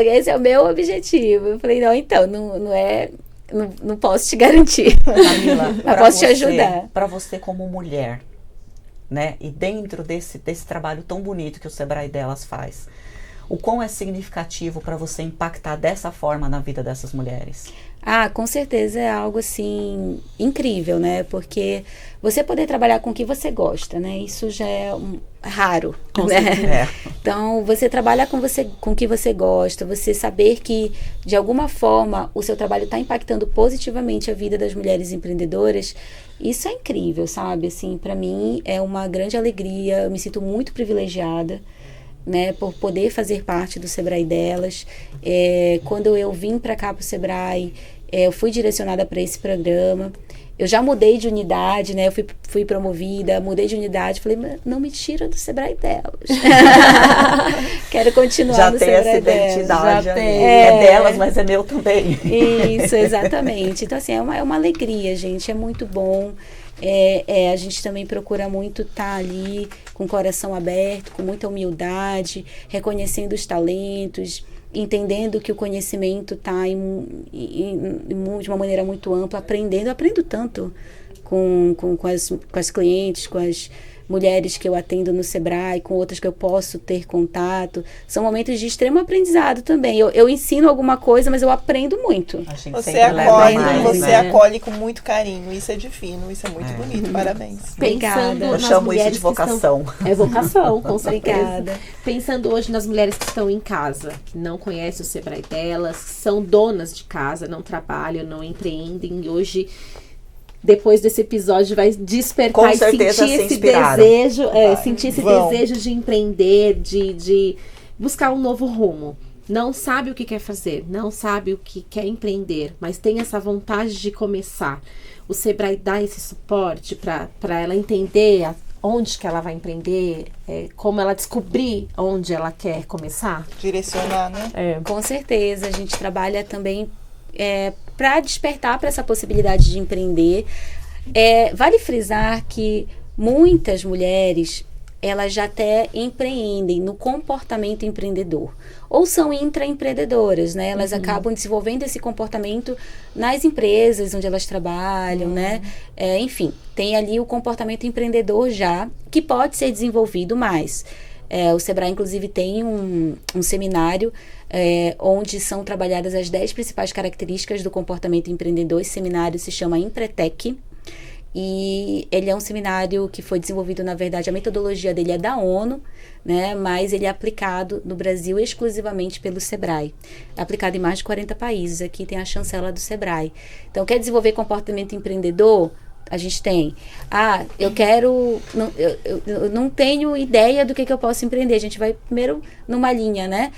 Esse é o meu objetivo. Eu falei, não, então, não posso te garantir. Camila, mas posso te ajudar. Para você como mulher, né? E dentro desse trabalho tão bonito que o Sebrae delas faz, o quão é significativo para você impactar dessa forma na vida dessas mulheres? Com certeza é algo, assim, incrível, né? Porque você poder trabalhar com o que você gosta, né? Isso já é raro, né? Então, você trabalhar com o que você gosta, você saber que, de alguma forma, o seu trabalho está impactando positivamente a vida das mulheres empreendedoras, isso é incrível, sabe? Assim, para mim é uma grande alegria, eu me sinto muito privilegiada, né, por poder fazer parte do Sebrae delas. Quando eu vim para cá para o Sebrae, eu fui direcionada para esse programa. Eu já mudei de unidade, né? Eu fui promovida, mudei de unidade. Falei, mas não me tira do Sebrae delas. Quero continuar no Sebrae delas. Já tem essa identidade. É delas, mas é meu também. Isso, exatamente. Então, assim, é uma alegria, gente. É muito bom. A gente também procura muito estar ali com o coração aberto, com muita humildade, reconhecendo os talentos, entendendo que o conhecimento está de uma maneira muito ampla, aprendo tanto com as clientes, com as mulheres que eu atendo no Sebrae, com outras que eu posso ter contato. São momentos de extremo aprendizado também. Eu ensino alguma coisa, mas eu aprendo muito. Você acolhe com muito carinho. Isso é divino, isso é muito bonito. Parabéns. Pensando eu chamo isso de vocação. É vocação, com certeza. Obrigada. Pensando hoje nas mulheres que estão em casa, que não conhecem o Sebrae delas, que são donas de casa, não trabalham, não empreendem, e hoje, depois desse episódio, vai despertar e sentir esse desejo, desejo de empreender, de buscar um novo rumo. Não sabe o que quer fazer, não sabe o que quer empreender, mas tem essa vontade de começar. O Sebrae dá esse suporte para ela entender onde que ela vai empreender, como ela descobrir onde ela quer começar? Direcionar, né? Com certeza, a gente trabalha também para despertar para essa possibilidade de empreender. Vale frisar que muitas mulheres, elas já até empreendem no comportamento empreendedor. Ou são intraempreendedoras, né? Elas acabam desenvolvendo esse comportamento nas empresas onde elas trabalham, né? Enfim, tem ali o comportamento empreendedor já, que pode ser desenvolvido mais. O Sebrae, inclusive, tem um seminário onde são trabalhadas as 10 principais características do comportamento empreendedor. Esse seminário se chama Empretec. E ele é um seminário que foi desenvolvido, na verdade, a metodologia dele é da ONU, né, mas ele é aplicado no Brasil exclusivamente pelo Sebrae. É aplicado em mais de 40 países. Aqui tem a chancela do Sebrae. Então, quer desenvolver comportamento empreendedor? A gente tem. Eu quero... eu não tenho ideia do que eu posso empreender. A gente vai primeiro numa linha, né?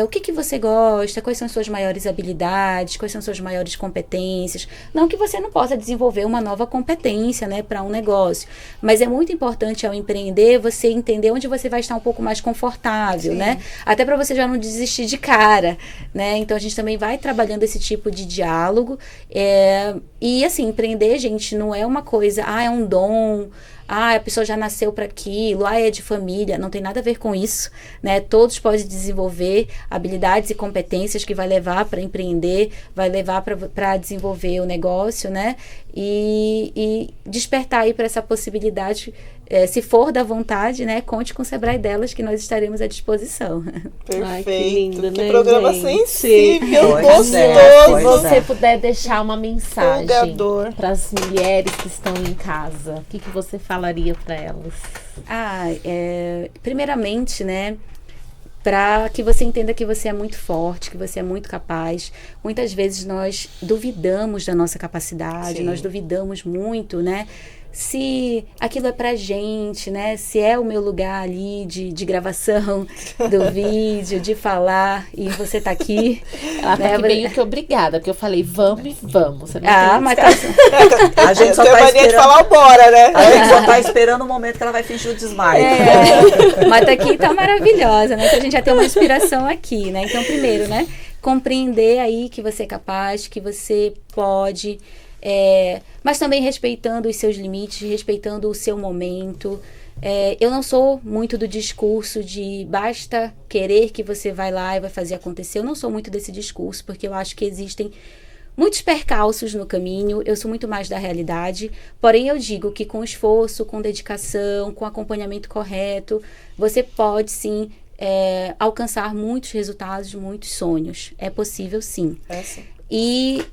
O que você gosta, quais são as suas maiores habilidades, quais são as suas maiores competências. Não que você não possa desenvolver uma nova competência, né, para um negócio, mas é muito importante ao empreender você entender onde você vai estar um pouco mais confortável, né, até para você já não desistir de cara, né. Então a gente também vai trabalhando esse tipo de diálogo, e assim, empreender, gente, não é uma coisa, é um dom, a pessoa já nasceu para aquilo, é de família, não tem nada a ver com isso, né? Todos podem desenvolver habilidades e competências que vai levar para empreender, vai levar para desenvolver o negócio, né? E despertar aí para essa possibilidade, se for da vontade, né? Conte com o Sebrae delas, que nós estaremos à disposição. Perfeito. Ai, que lindo, que né, programa gente? sensível, Pois Se gostoso. você puder deixar uma mensagem Empolgador. para as mulheres que estão em casa, o que você falaria para elas? Primeiramente, né, para que você entenda que você é muito forte, que você é muito capaz. Muitas vezes nós duvidamos da nossa capacidade, Sim. nós duvidamos muito, né, se aquilo é pra gente, né, se é o meu lugar ali de gravação do vídeo, de falar, e você tá aqui. Ela tá né, aqui meio que obrigada, porque eu falei, vamos e vamos. Você não tem mas A gente só Tem tá mania de esperando. falar bora, né? A gente só tá esperando o momento que ela vai fingir o desmaio. Mas tá aqui tá maravilhosa, né? Então a gente já tem uma inspiração aqui, né? Então, primeiro, né? Compreender aí que você é capaz, que você pode, mas também respeitando os seus limites, respeitando o seu momento. Eu não sou muito do discurso de basta querer que você vai lá e vai fazer acontecer. Eu não sou muito desse discurso, porque eu acho que existem muitos percalços no caminho. Eu sou muito mais da realidade, porém eu digo que com esforço, com dedicação, com acompanhamento correto, você pode sim alcançar muitos resultados, muitos sonhos. É possível sim. Sim. E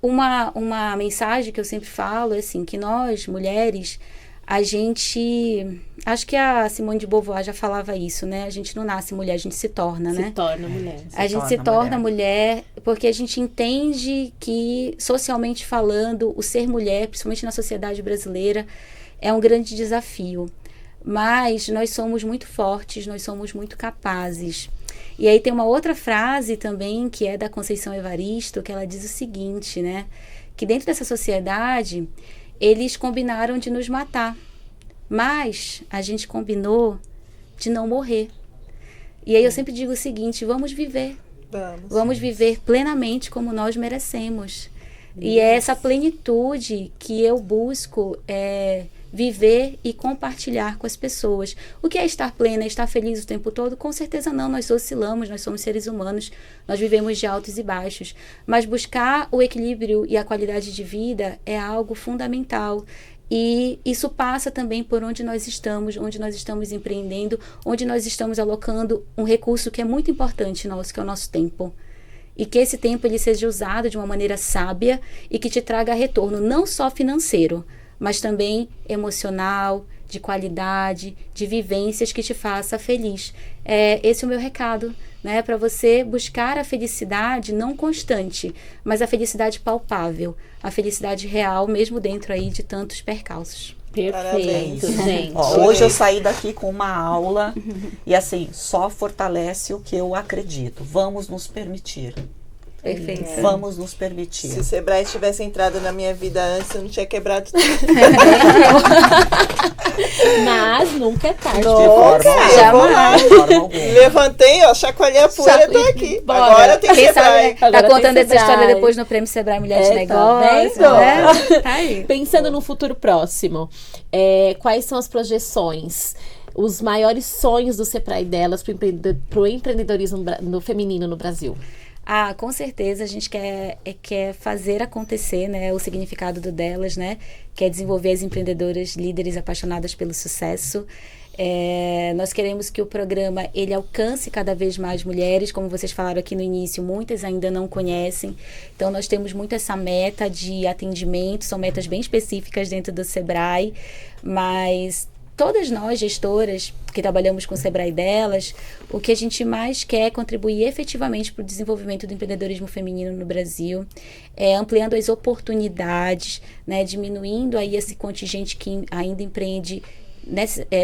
uma mensagem que eu sempre falo é assim, que nós, mulheres, a gente... Acho que a Simone de Beauvoir já falava isso, né? A gente não nasce mulher, a gente se torna, né? Se torna mulher. A gente se torna mulher porque a gente entende que, socialmente falando, o ser mulher, principalmente na sociedade brasileira, é um grande desafio. Mas nós somos muito fortes, nós somos muito capazes. E aí tem uma outra frase também, que é da Conceição Evaristo, que ela diz o seguinte, né? Que dentro dessa sociedade, eles combinaram de nos matar. Mas a gente combinou de não morrer. E aí eu sempre digo o seguinte, vamos viver. Vamos viver plenamente como nós merecemos. E é essa plenitude que eu busco viver e compartilhar com as pessoas. O que é estar plena? É estar feliz o tempo todo? Com certeza não, nós oscilamos, nós somos seres humanos, nós vivemos de altos e baixos. Mas buscar o equilíbrio e a qualidade de vida é algo fundamental. E isso passa também por onde nós estamos empreendendo, onde nós estamos alocando um recurso que é muito importante nosso, que é o nosso tempo. E que esse tempo ele seja usado de uma maneira sábia e que te traga retorno, não só financeiro, mas também emocional, de qualidade, de vivências que te faça feliz. Esse é o meu recado, né? Para você buscar a felicidade não constante, mas a felicidade palpável, a felicidade real, mesmo dentro aí de tantos percalços. Perfeito, gente. Hoje eu saí daqui com uma aula e assim, só fortalece o que eu acredito. Vamos nos permitir. Perfeito. Vamos nos permitir. Se o Sebrae tivesse entrado na minha vida antes, eu não tinha quebrado tudo. Mas nunca é tarde. De forma Jamais. de forma alguma. Levantei, ó, chacoalhei a poeira e tô aqui. Bora. Agora tem Quem Sebrae. sabe tá Agora tem contando essa Sebrae. história depois no Prêmio Sebrae Mulheres de Tá Negócios, vendo? né? Tá aí. Pensando no futuro próximo, quais são as projeções? Os maiores sonhos do Sebrae delas para o empreendedorismo no feminino no Brasil? Ah, com certeza a gente quer fazer acontecer, né, o significado do delas, né, quer desenvolver as empreendedoras líderes apaixonadas pelo sucesso. Nós queremos que o programa ele alcance cada vez mais mulheres, como vocês falaram aqui no início, muitas ainda não conhecem. Então nós temos muito essa meta de atendimento, são metas bem específicas dentro do Sebrae, mas todas nós, gestoras, que trabalhamos com o Sebrae delas, o que a gente mais quer é contribuir efetivamente para o desenvolvimento do empreendedorismo feminino no Brasil, ampliando as oportunidades, né, diminuindo aí esse contingente que ainda empreende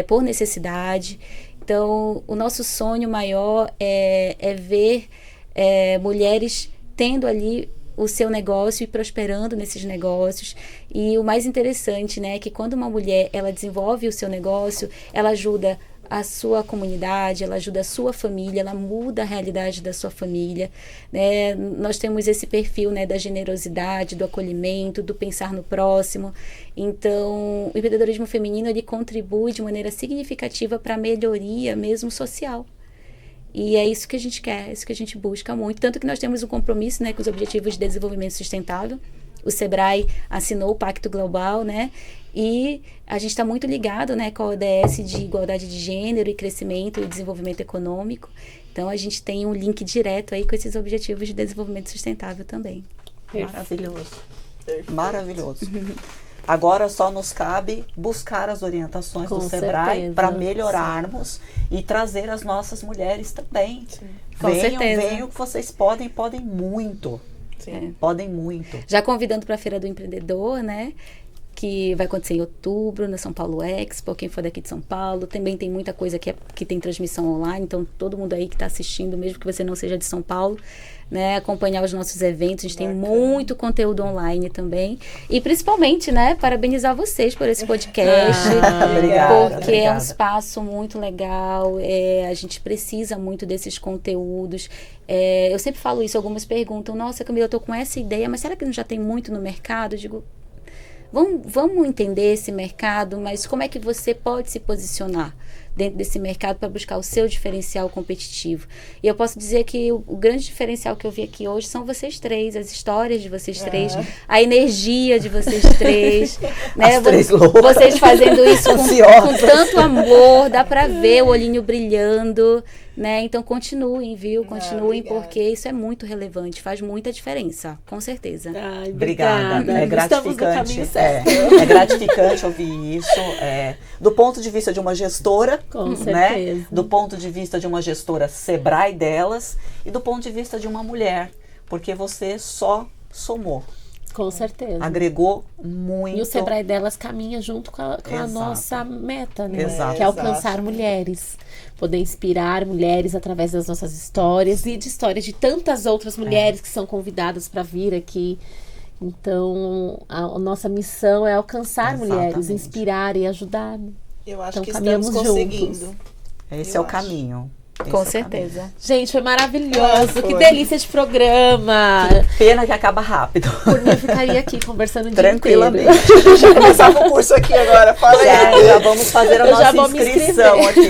por necessidade. Então, o nosso sonho maior é ver mulheres tendo ali o seu negócio e prosperando nesses negócios. E o mais interessante, né, é que quando uma mulher ela desenvolve o seu negócio, ela ajuda a sua comunidade, ela ajuda a sua família, ela muda a realidade da sua família, né? Nós temos esse perfil, né, da generosidade, do acolhimento, do pensar no próximo. Então, o empreendedorismo feminino ele contribui de maneira significativa para a melhoria mesmo social. E é isso que a gente quer, é isso que a gente busca muito. Tanto que nós temos um compromisso, né, com os Objetivos de Desenvolvimento Sustentável. O Sebrae assinou o Pacto Global, né? E a gente está muito ligado, né, com a ODS de Igualdade de Gênero e Crescimento e Desenvolvimento Econômico. Então, a gente tem um link direto aí com esses Objetivos de Desenvolvimento Sustentável também. Maravilhoso. Maravilhoso. Agora só nos cabe buscar as orientações Com do Sebrae certeza. para melhorarmos e trazer as nossas mulheres também. Com certeza. Venham que vocês podem muito. Sim. Podem muito. Já convidando para a Feira do Empreendedor, né? Que vai acontecer em outubro, na São Paulo Expo, quem for daqui de São Paulo. Também tem muita coisa que tem transmissão online, então todo mundo aí que está assistindo, mesmo que você não seja de São Paulo, né, acompanhar os nossos eventos. A gente tem muito conteúdo online também. E principalmente, né, parabenizar vocês por esse podcast, Obrigada, porque é um obrigada. espaço muito legal, a gente precisa muito desses conteúdos. Eu sempre falo isso, algumas perguntam, nossa, Camila, eu tô com essa ideia, mas será que não já tem muito no mercado? Eu digo, vamos entender esse mercado, mas como é que você pode se posicionar dentro desse mercado para buscar o seu diferencial competitivo? E eu posso dizer que o grande diferencial que eu vi aqui hoje são vocês três, as histórias de vocês três, a energia de vocês três, né? As três loucas. Vocês fazendo isso com Ansiosas. tanto amor, dá para ver o olhinho brilhando, né? Então continuem, viu? Continuem, obrigada. porque isso é muito relevante, faz muita diferença, com certeza. Ai, Obrigada. É Estamos no gratificante. caminho certo. É gratificante ouvir isso. Do ponto de vista de uma gestora, Com né? certeza. Do ponto de vista de uma gestora Sebrae delas e do ponto de vista de uma mulher, porque você só somou, Com certeza. agregou muito. E o Sebrae delas caminha junto com a Exato. nossa meta, né? Exato. Que é alcançar Exato. mulheres. Poder inspirar mulheres através das nossas histórias e de histórias de tantas outras mulheres que são convidadas para vir aqui. Então, a nossa missão é alcançar mulheres, Exatamente. inspirar e ajudar. Eu acho Então, que caminhamos estamos conseguindo. juntos. Esse Eu é o acho. caminho. Esse Com é o certeza. Gente, foi maravilhoso. Que Foi. delícia de programa. caminho. Pena que acaba rápido. Por mim, eu ficaria aqui conversando o dia Tranquilamente. inteiro. Já começava o curso aqui agora. Fala aí. Já vamos fazer a Eu já nossa vou me inscrição aqui.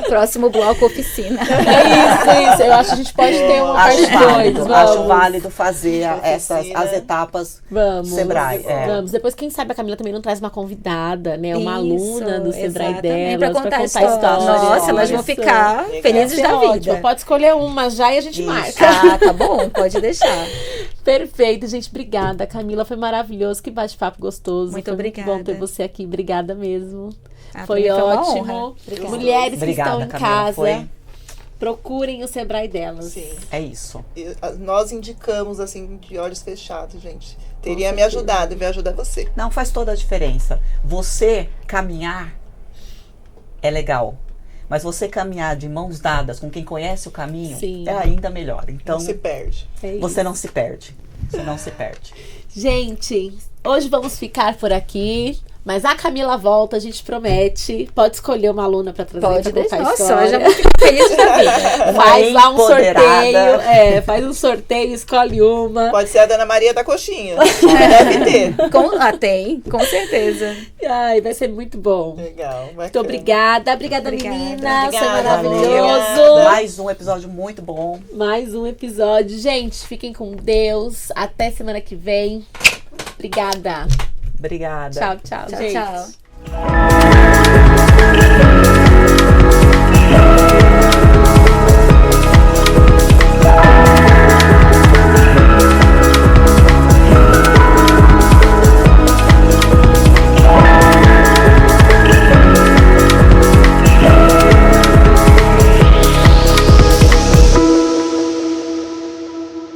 Próximo bloco, oficina. É isso. Eu acho que a gente pode ter uma parte 2. Acho válido fazer Oficina. as etapas Vamos. Sebrae. Vamos. Depois, quem sabe, a Camila também não traz uma convidada, né? Uma Isso, aluna do Sebrae exatamente, delas. pra contar a história. história. Nossa, nós vamos Isso. ficar Legal. felizes Vai ser da ótimo. vida. Pode escolher uma já e a gente Isso. marca. Ah, tá bom, pode deixar. Perfeito, gente. Obrigada, Camila. Foi maravilhoso. Que bate-papo gostoso. Muito Foi obrigada. Muito bom ter você aqui. Obrigada mesmo. Ah, Foi pra mim foi uma ótimo. honra. Obrigada. Mulheres Obrigada, que estão em Camila. casa, Foi- procurem o Sebrae delas. Sim. É isso. Nós indicamos, assim, de olhos fechados, gente. Teria me certeza. ajudado, vai ajudar você. Não faz toda a diferença. Você caminhar é legal, Mas você caminhar de mãos dadas com quem conhece o caminho, Sim. é ainda melhor. Então, Não se perde. É você isso. não se perde. Você não se perde. Gente, hoje vamos ficar por aqui. Mas a Camila volta, a gente promete. Pode escolher uma aluna pra trazer Pode pra contar deixar. a Nossa, história. eu já vou ficar feliz da vida. Faz lá um empoderada. sorteio. Faz um sorteio, escolhe uma. Pode ser a Dona Maria da Coxinha. Deve ter. Tem, com certeza. Ai, vai ser muito bom. Legal. Muito obrigada. Obrigada, Obrigada. meninas. Foi Obrigada, maravilhoso. Mais um episódio muito bom. Mais um episódio. Gente, fiquem com Deus. Até semana que vem. Obrigada. Obrigada. Tchau, tchau, Tchau, gente. tchau.